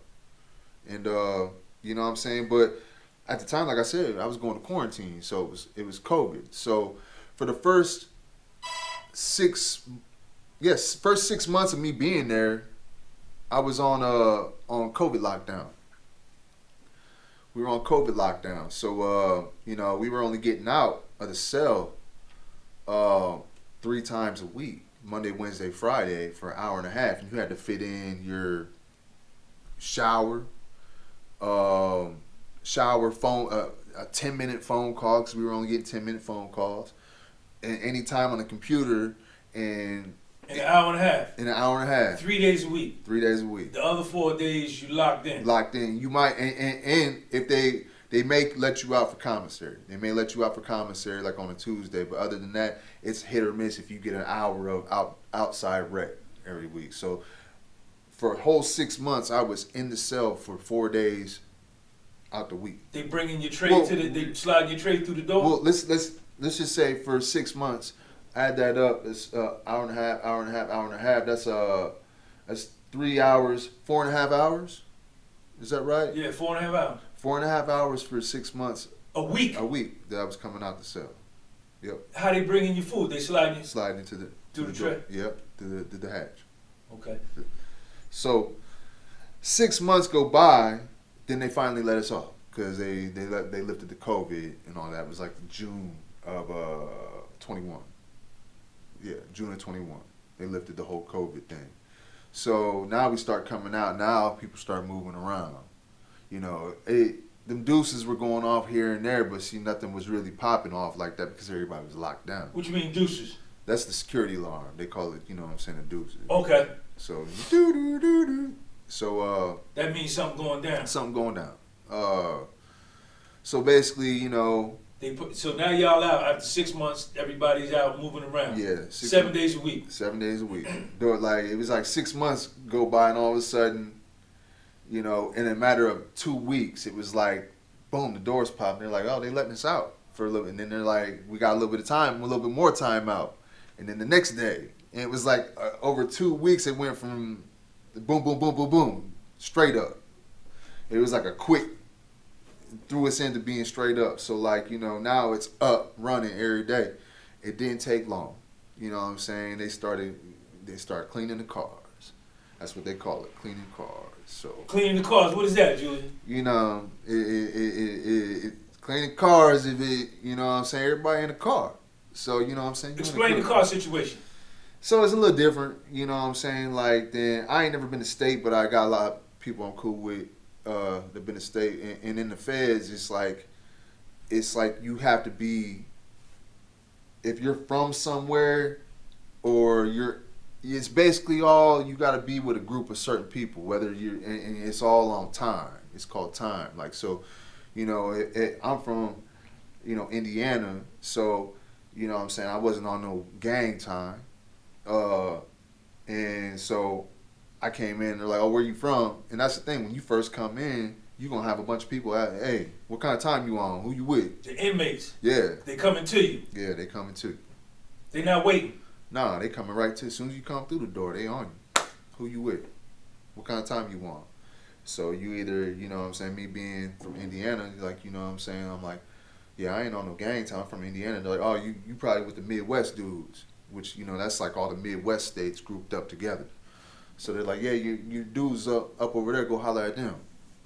S3: and you know what I'm saying. But at the time, like I said, I was going to quarantine, so it was COVID. So for the first 6 months of me being there, I was on COVID lockdown. We were on COVID lockdown, so you know, we were only getting out of the cell 3 times a week, Monday, Wednesday, Friday, for an hour and a half, and you had to fit in your shower, phone, a 10-minute phone call, because we were only getting 10-minute phone calls, and any time on the computer, and
S2: in an hour and a half.
S3: In an hour and a half.
S2: 3 days a week.
S3: 3 days a week.
S2: The other 4 days you locked in.
S3: Locked in. You might, and if they may let you out for commissary. They may let you out for commissary like on a Tuesday, but other than that, it's hit or miss if you get an hour of outside rec every week. So for a whole 6 months, I was in the cell for 4 days out the week.
S2: They bringing your tray they sliding your tray through the door?
S3: Well, let's just say for 6 months, add that up, it's hour and a half. That's 3 hours, 4.5 hours. Is that right?
S2: Yeah, 4.5 hours.
S3: 4.5 hours for 6 months.
S2: A week?
S3: A week that I was coming out the cell. Yep.
S2: How they bringing you food? They sliding you?
S3: Sliding into
S2: the tray?
S3: Yep, to the hatch.
S2: Okay.
S3: So 6 months go by, then they finally let us off because they lifted the COVID and all that. It was like June of 21. Yeah, June of 21. They lifted the whole COVID thing. So now we start coming out. Now people start moving around. You know, them deuces were going off here and there, but see, nothing was really popping off like that because everybody was locked down.
S2: What you mean deuces?
S3: That's the security alarm. They call it, you know what I'm saying, the deuces.
S2: Okay.
S3: So do do do do. So
S2: that means something going down.
S3: something going down. So basically, you know.
S2: So now y'all out after 6 months. Everybody's out moving around.
S3: Yeah,
S2: 7 days a week.
S3: 7 days a week. Though, like it was like 6 months go by, and all of a sudden, you know, in a matter of 2 weeks, it was like, boom, the doors popped. They're like, oh, they letting us out for a little bit. And then they're like, we got a little bit of time, a little bit more time out. And then the next day, and it was like over 2 weeks, it went from boom, boom, boom, boom, boom, straight up. It was like a quick. Threw us into being straight up. So like, you know, now it's up running every day. It didn't take long. You know what I'm saying? They started cleaning the cars. That's what they call it, cleaning cars. So
S2: cleaning the cars. What is that, Julius?
S3: You know, cleaning cars. If it, you know what I'm saying, everybody in the car. So you know what I'm saying.
S2: Explain the car situation.
S3: So it's a little different. You know what I'm saying. Like then I ain't never been to state, but I got a lot of people I'm cool with. They've been to state, and in the feds, it's like you have to be, if you're from somewhere, or it's basically all you got to be with a group of certain people. Whether and it's all on time. It's called time. Like so, you know, I'm from, you know, Indiana, so you know what I'm saying, I wasn't on no gang time, and so. I came in, they're like, oh, where you from? And that's the thing, when you first come in, you're going to have a bunch of people, hey, what kind of time you on? Who you with?
S2: The inmates.
S3: Yeah.
S2: They coming to you.
S3: Yeah, they coming to you.
S2: They not waiting.
S3: Nah, they coming right to, as soon as you come through the door, they on you. Who you with? What kind of time you want? So you either, you know what I'm saying, me being from Indiana, like, you know what I'm saying, I'm like, yeah, I ain't on no gang time, I'm from Indiana. They're like, oh, you probably with the Midwest dudes, which, you know, that's like all the Midwest states grouped up together. So they're like, yeah, you dudes up over there, go holler at them,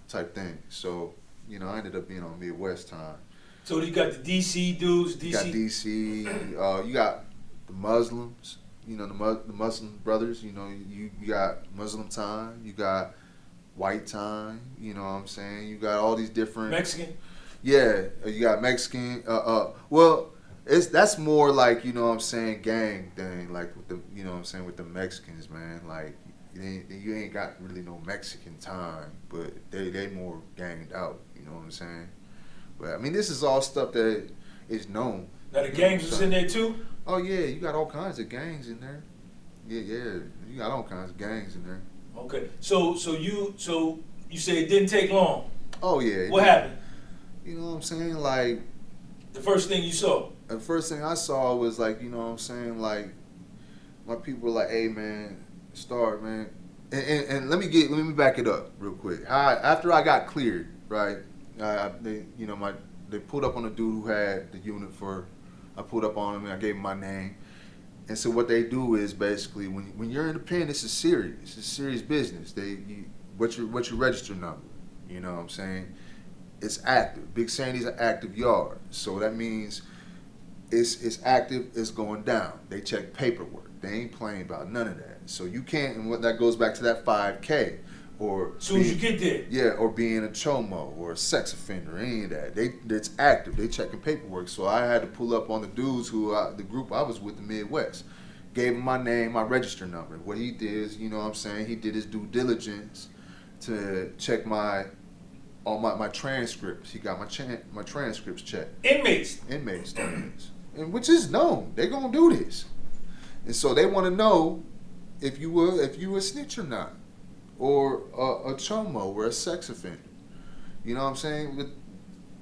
S3: type thing. So, you know, I ended up being on Midwest time.
S2: So you got the DC dudes, DC.
S3: You got DC. You got the Muslims. You know, the Muslim brothers. You know, you got Muslim time. You got white time. You know what I'm saying? You got all these different.
S2: Mexican.
S3: Yeah, you got Mexican. Well, that's more like, you know what I'm saying, gang thing. Like with the, you know what I'm saying, with the Mexicans, man. Like. You ain't got really no Mexican time, but they more ganged out, you know what I'm saying? But I mean, this is all stuff that is known.
S2: Now the gangs was in there too?
S3: Oh yeah, you got all kinds of gangs in there. Yeah, you got all kinds of gangs in there.
S2: Okay, so you say it didn't take long.
S3: Oh yeah.
S2: What happened?
S3: You know what I'm saying? Like
S2: the first thing you saw.
S3: The first thing I saw was like, you know what I'm saying, like my people were like, hey man. Start, man, and let me back it up real quick. After I got cleared, right? They pulled up on a dude who had the unit for. I pulled up on him and I gave him my name. And so what they do is basically when you're in the pen, it's serious business. What's your register number? You know what I'm saying? It's active. Big Sandy's an active yard, so that means it's active. It's going down. They check paperwork. They ain't playing about none of that. So you can't, and what that goes back to that 5K, or
S2: as soon as you get there.
S3: Yeah, or being a chomo or a sex offender, any of that. It's active. They checking paperwork. So I had to pull up on the dudes the group I was with, the Midwest. Gave him my name, my register number. What he did is, you know what I'm saying, he did his due diligence to check my transcripts. He got my transcripts checked.
S2: Inmates,
S3: and which is known. They gonna do this. And so they want to know if you were a snitch or not, or a chomo or a sex offender. You know what I'm saying?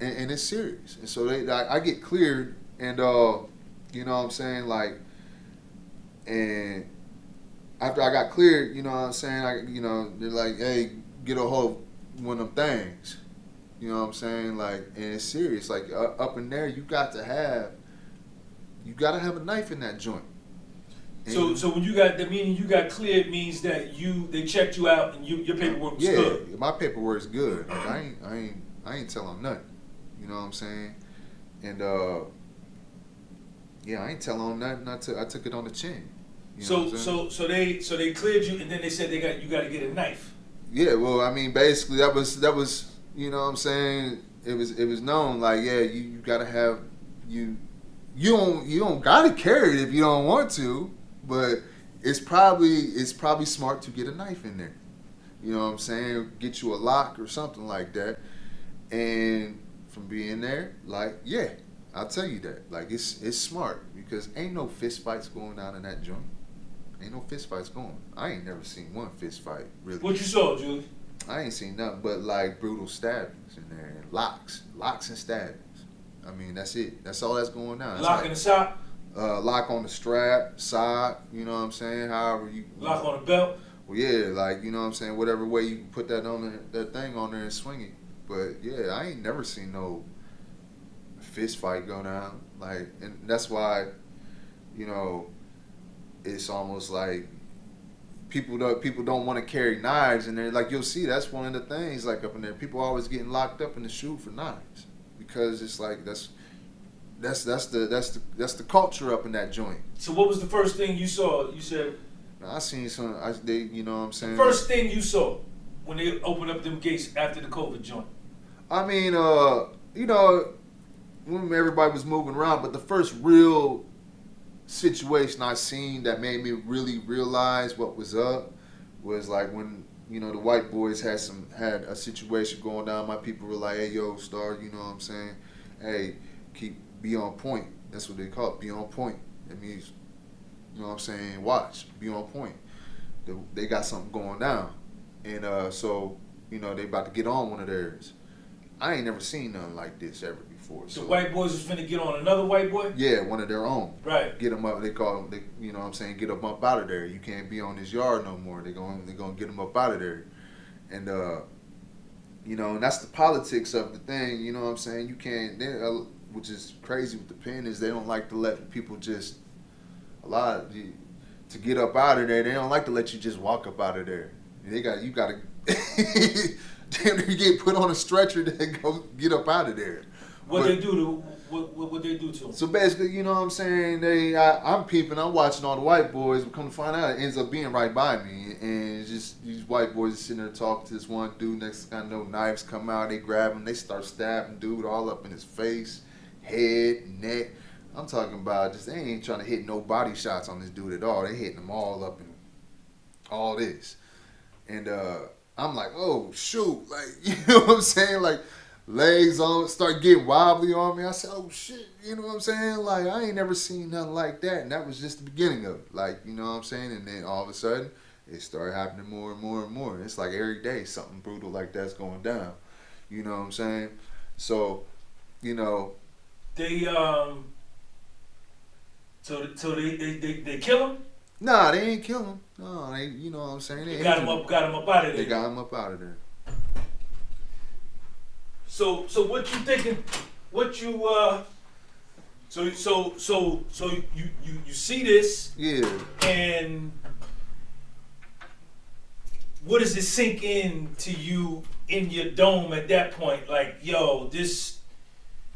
S3: And it's serious. And so I get cleared, and you know what I'm saying, like, and after I got cleared, you know what I'm saying, they're like, hey, get a hold of one of them things. You know what I'm saying, like, and it's serious. Like up in there, you gotta have a knife in that joint.
S2: So when you got the meaning you got cleared means that they checked you out and your paperwork was good.
S3: Yeah, my paperwork is good. Like I ain't telling nothing. You know what I'm saying? And yeah, I ain't telling them nothing. I took it on the chin. You know
S2: so they cleared you and then they said you got to get a knife.
S3: Yeah, well, I mean, basically that was you know what I'm saying. It was known, like, yeah, you gotta have you don't gotta carry it if you don't want to. But it's probably smart to get a knife in there. You know what I'm saying? Get you a lock or something like that. And from being there, like, yeah, I'll tell you that. Like, it's smart because ain't no fist fights going down in that joint. Ain't no fist fights going. I ain't never seen one fist fight, really.
S2: What you saw, Julius?
S3: I ain't seen nothing but like brutal stabbings in there and locks and stabbings. I mean, that's it. That's all that's going on.
S2: Lock in the sock?
S3: Lock on the strap, side, you know what I'm saying? However you
S2: Lock on the belt?
S3: Well, yeah, like, you know what I'm saying? Whatever way you can put that on there, that thing on there and swing it. But yeah, I ain't never seen no fist fight go down. Like, and that's why, you know, it's almost like people don't want to carry knives in there. Like, you'll see that's one of the things, like, up in there. People always getting locked up in the shoe for knives because it's like that's the culture up in that joint.
S2: So what was the first thing you saw? You said
S3: I seen some. You know what I'm saying.
S2: First thing you saw when they opened up them gates after the COVID joint.
S3: I mean, you know, when everybody was moving around, but the first real situation I seen that made me really realize what was up was like when, you know, the white boys had a situation going down. My people were like, "Hey, yo, Star, you know what I'm saying? Hey, be on point." That's what they call it, be on point. It means, you know what I'm saying, watch, be on point. They got something going down. And so, you know, they about to get on one of theirs. I ain't never seen nothing like this ever before.
S2: So white boys was finna get on another white boy?
S3: Yeah, one of their own.
S2: Right.
S3: Get them up, they call them, you know what I'm saying, get them up out of there. You can't be on this yard no more. They're gonna get them up out of there. And, you know, and that's the politics of the thing, you know what I'm saying? You can't, which is crazy with the pen, is they don't like to let people just, to get up out of there, they don't like to let you just walk up out of there. You gotta, damn, you get put on a stretcher to go get up out of there.
S2: What they do to them?
S3: So basically, you know what I'm saying, I'm peeping, I'm watching all the white boys, but come to find out, it ends up being right by me, and it's just these white boys are sitting there talking to this one dude. Next thing I know, knives come out, they grab him, they start stabbing dude all up in his face, head, neck. I'm talking about just, they ain't trying to hit no body shots on this dude at all. They hitting him all up in all this. And I'm like, oh, shoot. Like, you know what I'm saying? Like, legs on, start getting wobbly on me. I said, oh, shit. You know what I'm saying? Like, I ain't never seen nothing like that. And that was just the beginning of it. Like, you know what I'm saying? And then all of a sudden, it started happening more and more and more. It's like every day something brutal like that's going down. You know what I'm saying? So, you know.
S2: They, So they kill him?
S3: Nah, they ain't kill him. No, they, you know what I'm saying?
S2: They got him up out of there.
S3: They got him up out of there.
S2: So what you thinking? What you So you see this?
S3: Yeah.
S2: And what does it sink in to you in your dome at that point? Like, yo, this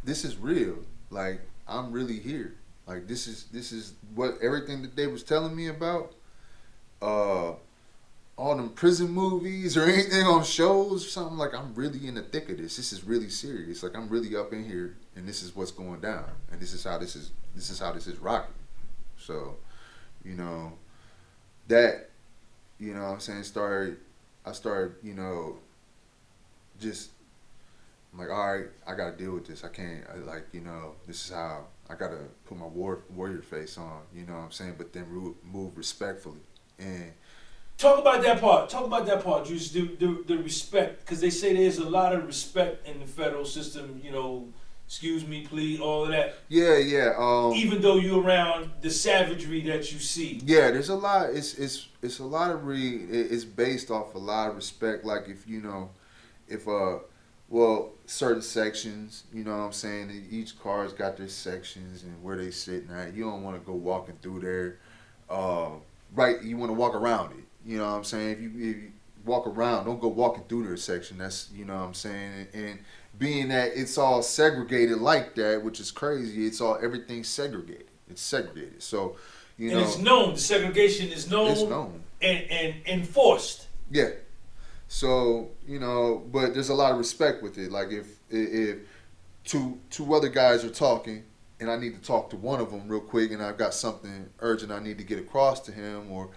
S3: is real. Like, I'm really here. Like, this is what everything that they was telling me about, all them prison movies or anything on shows or something. Like, I'm really in the thick of this. This is really serious. Like, I'm really up in here, and this is what's going down, and this is how this is rocking. So, you know, that, you know what I'm saying, I started, you know, just, I'm like, all right, I got to deal with this. I can't, you know, this is how I got to put my warrior face on, you know what I'm saying, but then move respectfully. And
S2: talk about that part, Juice, the respect, because they say there's a lot of respect in the federal system, you know, excuse me, please, all of that.
S3: Yeah.
S2: Even though you're around the savagery that you see.
S3: Yeah, there's a lot. It's a lot of it's based off a lot of respect. Like, if you know, well, certain sections, you know what I'm saying, each car's got their sections and where they sitting at. You don't want to go walking through there. Right, you want to walk around it. You know what I'm saying? If you walk around, don't go walking through their section. That's, you know what I'm saying? And being that it's all segregated like that, which is crazy, everything's segregated. It's segregated. So, you know.
S2: And it's known. The segregation is known.
S3: It's known.
S2: And enforced.
S3: Yeah. So, you know, but there's a lot of respect with it. Like, if two other guys are talking and I need to talk to one of them real quick, and I've got something urgent I need to get across to him, or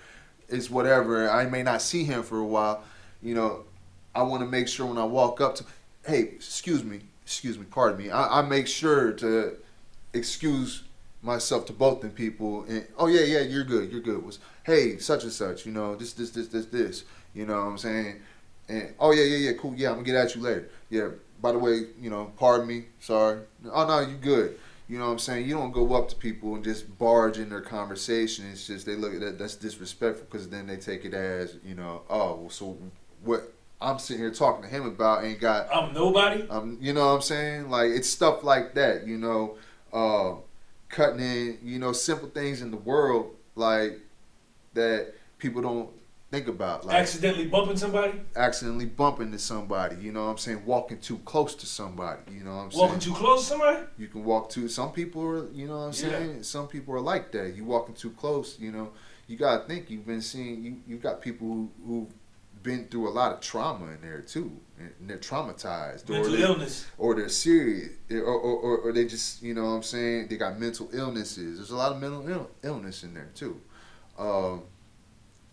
S3: it's whatever. I may not see him for a while. I want to make sure when I walk up to, hey, excuse me, pardon me. I make sure to excuse myself to both them people, and oh yeah, you're good. Was hey, such and such, this. You know what I'm saying? And oh yeah, cool. Yeah, I'm gonna get at you later. Yeah. By the way, pardon me. Sorry. Oh no, you good. You know what I'm saying? You don't go up to people and just barge in their conversation. It's just they look at that. That's disrespectful because then they take it as oh, well, so what I'm sitting here talking to him about ain't got.
S2: I'm nobody.
S3: You know what I'm saying? Like it's stuff like that. Cutting in. Simple things in the world like that people don't think about. Like
S2: accidentally bumping into somebody.
S3: You know what I'm saying? Walking too close to somebody. You know what I'm saying?
S2: Walking too close to somebody?
S3: You can walk too. Some people are, you know what I'm saying? Some people are like that. You walking too close, you got to think you've been seeing, you got people who've been through a lot of trauma in there too. And they're traumatized.
S2: Mental illness.
S3: Or they're serious. Or they just, you know what I'm saying? They got mental illnesses. There's a lot of mental illness in there too.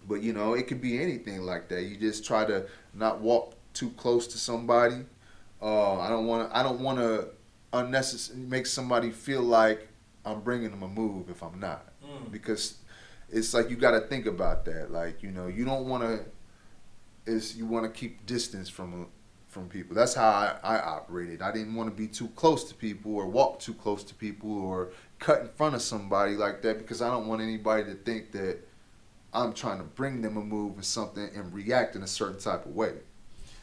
S3: But it could be anything like that. You just try to not walk too close to somebody. I don't want to unnecessarily make somebody feel like I'm bringing them a move if I'm not, because it's like you got to think about that. Like you don't want to. You want to keep distance from people. That's how I operated. I didn't want to be too close to people or walk too close to people or cut in front of somebody like that because I don't want anybody to think that I'm trying to bring them a move or something and react in a certain type of way.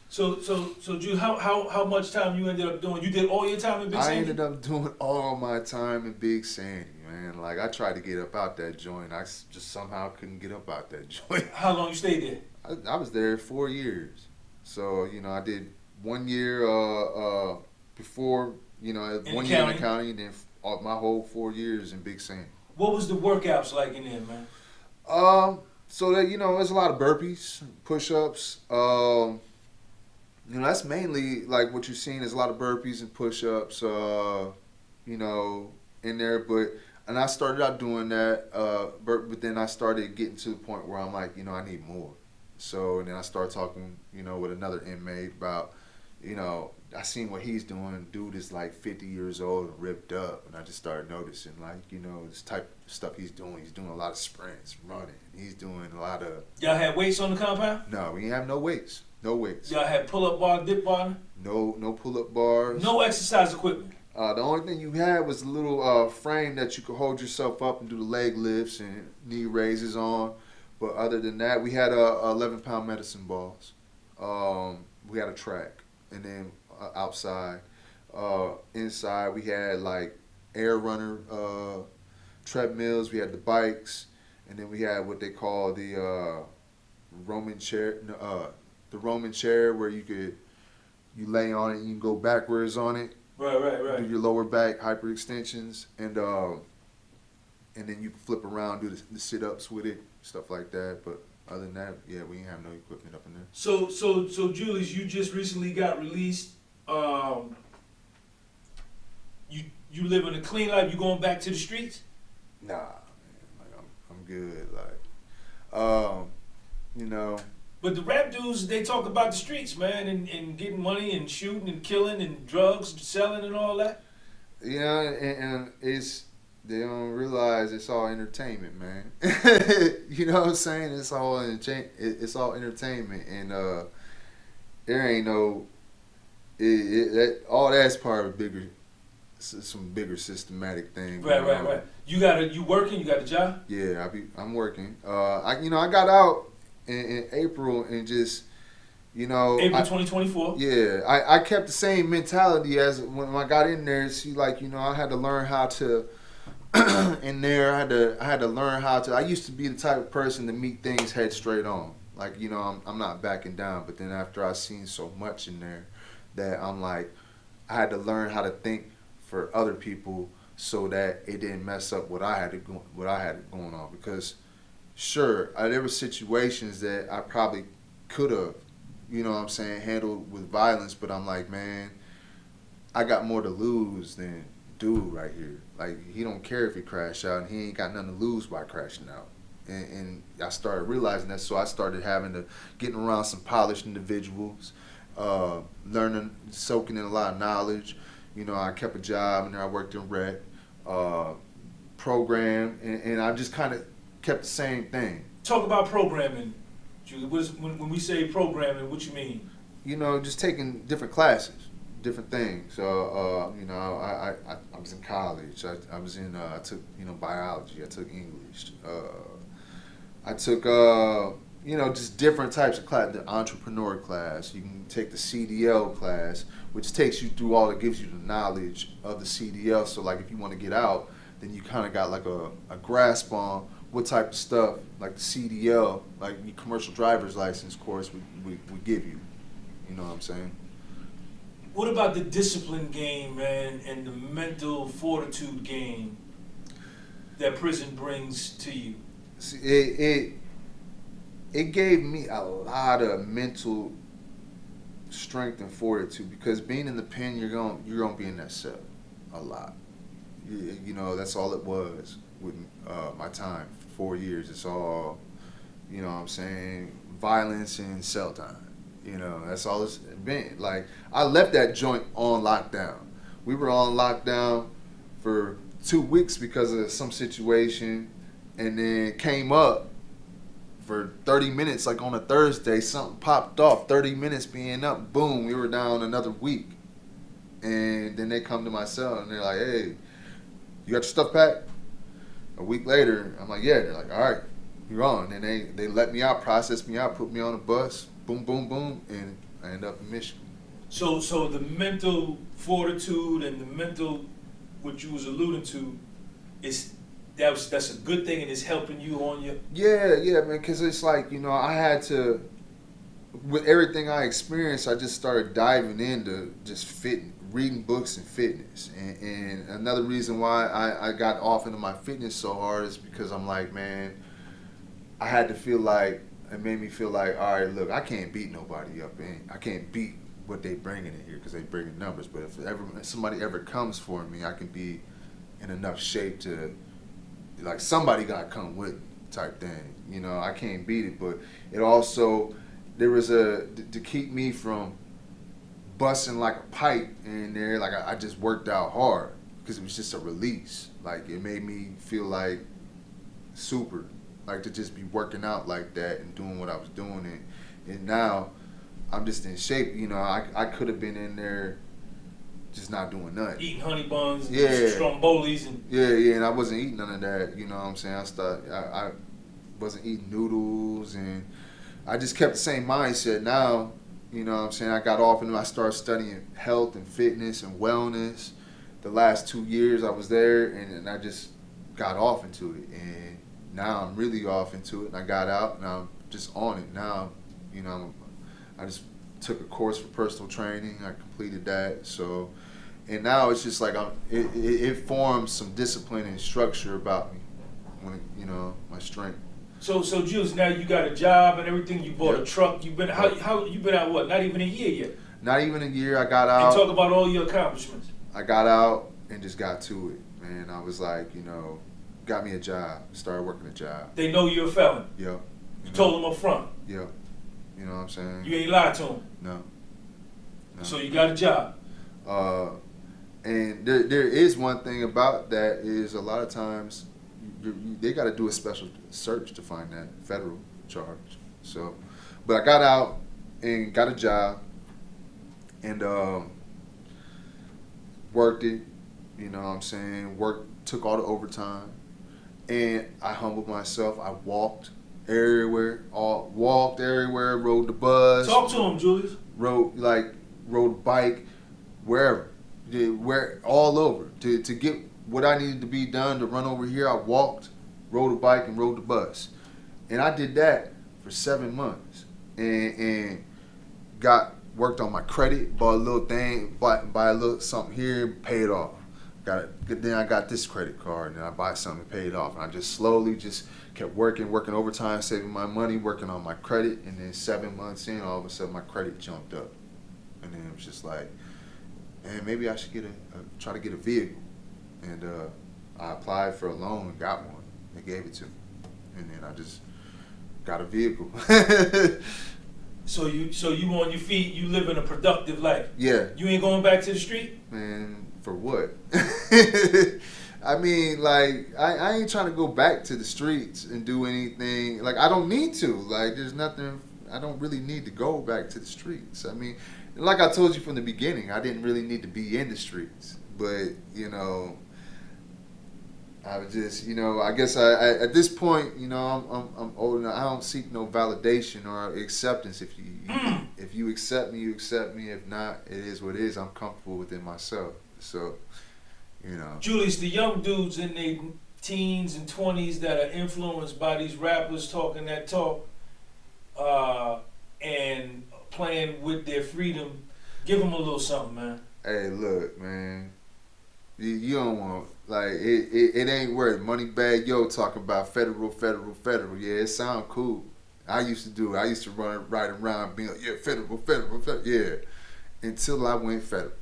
S2: So, Drew, how much time you ended up doing? You did all your time in Big Sandy?
S3: I ended up doing all my time in Big Sandy, man. Like I tried to get up out that joint. I just somehow couldn't get up out that joint.
S2: How long you stayed there?
S3: I was there 4 years. So, I did 1 year before, 1 year in the county, and then my whole 4 years in Big Sandy.
S2: What was the workouts like in there, man?
S3: So that there's a lot of burpees, push-ups. That's mainly like what you're seeing is a lot of burpees and push-ups. In there, and I started out doing that. But then I started getting to the point where I'm like, I need more. So and then I started talking, with another inmate about, I seen what he's doing. Dude is like 50 years old and ripped up, and I just started noticing, like, this type of stuff he's doing. He's doing a lot of sprints, running. He's doing a lot of.
S2: Y'all had weights on the compound?
S3: No, we didn't have no weights. No weights.
S2: Y'all had pull-up bar, dip bar?
S3: No pull-up bars.
S2: No exercise equipment.
S3: The only thing you had was a little frame that you could hold yourself up and do the leg lifts and knee raises on. But other than that, we had 11-pound medicine balls. We had a track, and then outside, inside we had like air runner treadmills. We had the bikes, and then we had what they call the Roman chair. The Roman chair where you lay on it and you can go backwards on it.
S2: Right.
S3: Do your lower back hyperextensions, and then you can flip around, do the sit-ups with it, stuff like that. But other than that, yeah, we didn't have no equipment up in there.
S2: So Julius, you just recently got released. You living a clean life? You going back to the streets?
S3: Nah, man. Like I'm good. Like,
S2: But the rap dudes, they talk about the streets, man, and getting money and shooting and killing and drugs selling and all that.
S3: Yeah, and they don't realize it's all entertainment, man. You know what I'm saying? It's all entertainment, and there ain't no all that's part of some bigger systematic thing.
S2: Right. You working? You got a job?
S3: Yeah, I'm working. I got out in April and just,
S2: April 2024.
S3: Yeah, I kept the same mentality as when I got in there. See, like, I had to learn how to. In there, I had to learn how to. I used to be the type of person to meet things head straight on. Like, I'm not backing down. But then after I seen so much in there, that I'm like, I had to learn how to think for other people so that it didn't mess up what I had going on. Because sure, there were situations that I probably could have, handled with violence. But I'm like, man, I got more to lose than dude right here. Like, he don't care if he crash out, and he ain't got nothing to lose by crashing out. And I started realizing that, so I started having to getting around some polished individuals, learning, soaking in a lot of knowledge. You know, I kept a job, and then I worked in rec, program, and I just kind of kept the same thing.
S2: Talk about programming, Julius. When we say programming, what you mean?
S3: You know, just taking different classes, different things. So, you know, I was in college. I was in, I took, you know, biology. I took English. I took, you know, just different types of class. The entrepreneur class. You can take the CDL class, which takes you through all, it gives you the knowledge of the CDL. So, like, if you want to get out, then you kind of got like a grasp on what type of stuff, like the CDL, like your commercial driver's license course, we give you. You know what I'm saying?
S2: What about the discipline game, man, and the mental fortitude game that prison brings to you?
S3: See, it gave me a lot of mental strength and fortitude, because being in the pen, you're gonna be in that cell a lot. You know, that's all it was with my time. 4 years, it's all, you know what I'm saying, violence and cell time. You know, that's all it's been. Like, I left that joint on lockdown. We were on lockdown for 2 weeks because of some situation, and then came up for 30 minutes, like on a Thursday, something popped off, 30 minutes being up, boom, we were down another week. And then they come to my cell and they're like, hey, you got your stuff packed? A week later, I'm like, yeah. They're like, all right, you're on. And they let me out, processed me out, put me on a bus, boom, boom, boom, and I ended up in Michigan.
S2: So the mental fortitude and the mental, what you was alluding to, that's a good thing, and it's helping you on your...
S3: Yeah, man, because it's like, you know, I had to, with everything I experienced, I just started diving into just reading books and fitness. And another reason why I got off into my fitness so hard is because I'm like, man, I had to feel like, it made me feel like, all right, look, I can't beat nobody up in. I can't beat what they bringing in here because they bringing numbers. But if somebody ever comes for me, I can be in enough shape to, like, somebody got to come with me type thing. You know, I can't beat it. But it also, there was to keep me from busting like a pipe in there. Like, I just worked out hard because it was just a release. Like, it made me feel like super, like, to just be working out like that and doing what I was doing. And now I'm just in shape. You know, I could have been in there just not doing nothing.
S2: Eating honey buns,
S3: yeah,
S2: strombolis, and
S3: yeah, and I wasn't eating none of that. You know what I'm saying? I wasn't eating noodles, and I just kept the same mindset. Now, you know what I'm saying, I got off and I started studying health and fitness and wellness. The last 2 years I was there, and I just got off into it. And now I'm really off into it, and I got out, and I'm just on it now. You know, I just took a course for personal training. I completed that. So, and now it's just like it forms some discipline and structure about me, when you know, my strength.
S2: So Jules, now you got a job and everything. You bought
S3: Yep.
S2: a truck. You've been how you been out? What? Not even a year yet.
S3: Not even a year. I got out.
S2: And talk about all your accomplishments.
S3: I got out and just got to it, man. I was like, you know, got me a job. Started working a job.
S2: They know you're a felon.
S3: Yep.
S2: You told them up front.
S3: Yep. You know what I'm saying?
S2: You ain't lied to them.
S3: No.
S2: So you got a job.
S3: And there is one thing about that is a lot of times they got to do a special search to find that federal charge. So, but I got out and got a job and worked it. You know what I'm saying? Took all the overtime, and I humbled myself. I walked everywhere, rode the bus.
S2: Talk to him, Julius.
S3: Rode a bike, wherever, all over to get what I needed to be done to run over here. I walked, rode a bike, and rode the bus, and I did that for 7 months, and worked on my credit, bought a little thing, buy a little something here, pay it off. Then I got this credit card, and I buy something and pay it off, and I just slowly just kept working overtime, saving my money, working on my credit, and then 7 months in, all of a sudden my credit jumped up, and then it was just like, man, maybe I should try to get a vehicle. and I applied for a loan and got one. They gave it to me, and then I just got a vehicle.
S2: So you on your feet, you living a productive life.
S3: Yeah.
S2: You ain't going back to the street?
S3: Man, for what? I mean, like, I ain't trying to go back to the streets and do anything. Like, I don't need to. Like, there's nothing, I don't really need to go back to the streets. I mean, like I told you from the beginning, I didn't really need to be in the streets. But, you know, I was just, you know, I guess I at this point, you know, I'm old enough. I don't seek no validation or acceptance. If you accept me, you accept me. If not, it is what it is. I'm comfortable within myself. So, you know.
S2: Julius, the young dudes in their teens and 20s that are influenced by these rappers talking that talk and playing with their freedom, give them a little something, man.
S3: Hey, look, man. You don't want, like, it ain't worth money bag. Yo, talk about federal. Yeah, it sound cool. I used to ride around being like, yeah, federal. Yeah, until I went federal.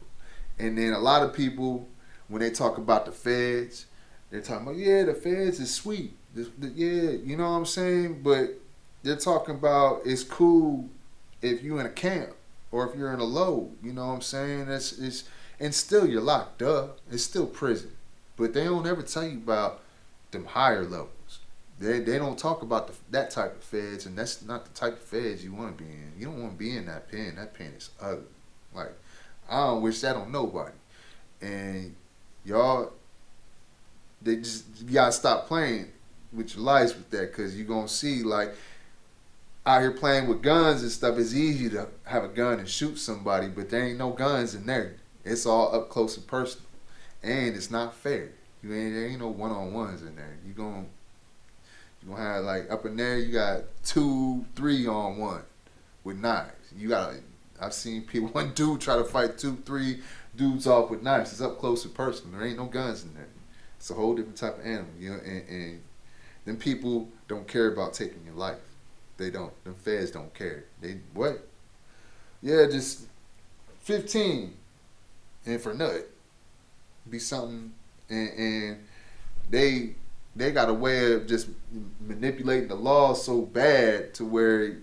S3: And then a lot of people, when they talk about the feds, they're talking about, yeah, the feds is sweet. Yeah, you know what I'm saying? But they're talking about it's cool if you're in a camp or if you're in a load. You know what I'm saying? And still you're locked up. It's still prison. But they don't ever tell you about them higher levels. They don't talk about that type of feds, and that's not the type of feds you want to be in. You don't want to be in that pen. That pen is ugly. Like, I don't wish that on nobody. And y'all, you gotta stop playing with your lives with that, because you're gonna see, like, out here playing with guns and stuff. It's easy to have a gun and shoot somebody, but there ain't no guns in there. It's all up close and personal, and it's not fair. There ain't no one-on-ones in there. You gonna have, like, up in there, you got 2, 3 on one with knives. I've seen people, one dude try to fight 2, 3 dudes off with knives. It's up close and personal. There ain't no guns in there. It's a whole different type of animal, you know. And them people don't care about taking your life. They don't. Them feds don't care. They what? Yeah, just 15. And for nothing, be something, and they got a way of just manipulating the law so bad to where,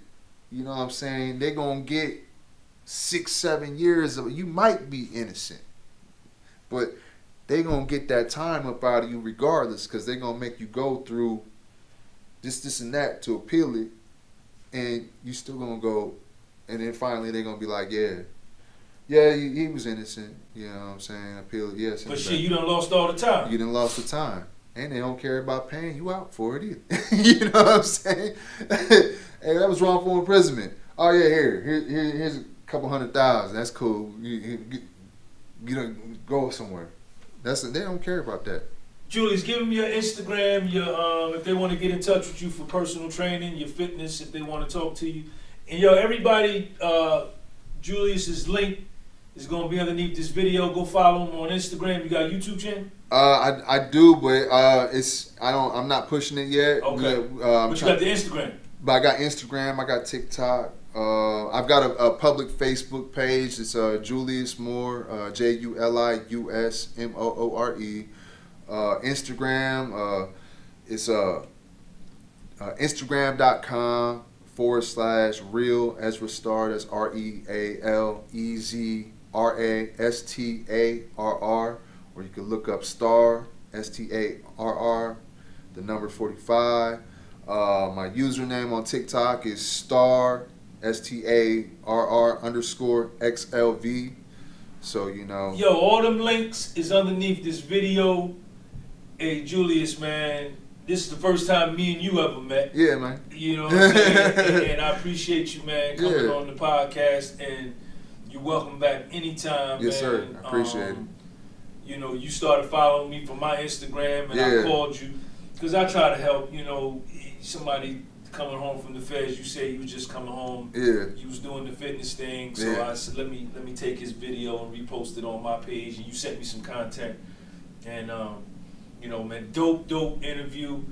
S3: you know what I'm saying, they gonna get 6, 7 years of, you might be innocent, but they gonna get that time up out of you regardless, because they gonna make you go through this and that to appeal it, and you still gonna go, and then finally they gonna be like, yeah, he was innocent. You know what I'm saying? Appeal it, yes.
S2: But shit, you done lost all the time.
S3: You done lost the time. And they don't care about paying you out for it either. You know what I'm saying? Hey, that was wrongful imprisonment. Oh, yeah, here's a couple $100,000. That's cool. You don't go somewhere. They don't care about that.
S2: Julius, give them your Instagram, your if they want to get in touch with you for personal training, your fitness, if they want to talk to you. And yo, everybody, Julius's link is gonna be underneath this video. Go follow him on Instagram. You got a YouTube channel?
S3: I do, but I'm not pushing it yet.
S2: Okay. But you got the Instagram.
S3: But I got Instagram. I got TikTok. I've got a public Facebook page. It's Julius Moore, Julius Moore. Instagram. It's Instagram.com/Real Ezra Star. That's RealEzrastarr. Or you can look up Star, STARR, the number 45. My username on TikTok is Star, STARR_XLV. So, you know.
S2: Yo, all them links is underneath this video. Hey, Julius, man, this is the first time me and you ever met.
S3: Yeah, man.
S2: You know what I'm saying? and I appreciate you, man, coming on the podcast. And you're welcome back anytime,
S3: yes,
S2: man.
S3: Sir. I appreciate it.
S2: You know, you started following me from my Instagram, and I called you because I try to help. You know, somebody coming home from the feds. You say you was just coming home. Yeah. You was doing the fitness thing, so I said, let me take his video and repost it on my page. And you sent me some content, and you know, man, dope interview.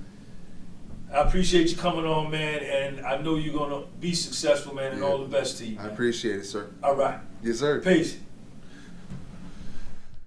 S2: I appreciate you coming on, man, and I know you're gonna be successful, man, and all the best to you, man.
S3: I appreciate it, sir.
S2: All right.
S3: Yes, sir.
S2: Peace.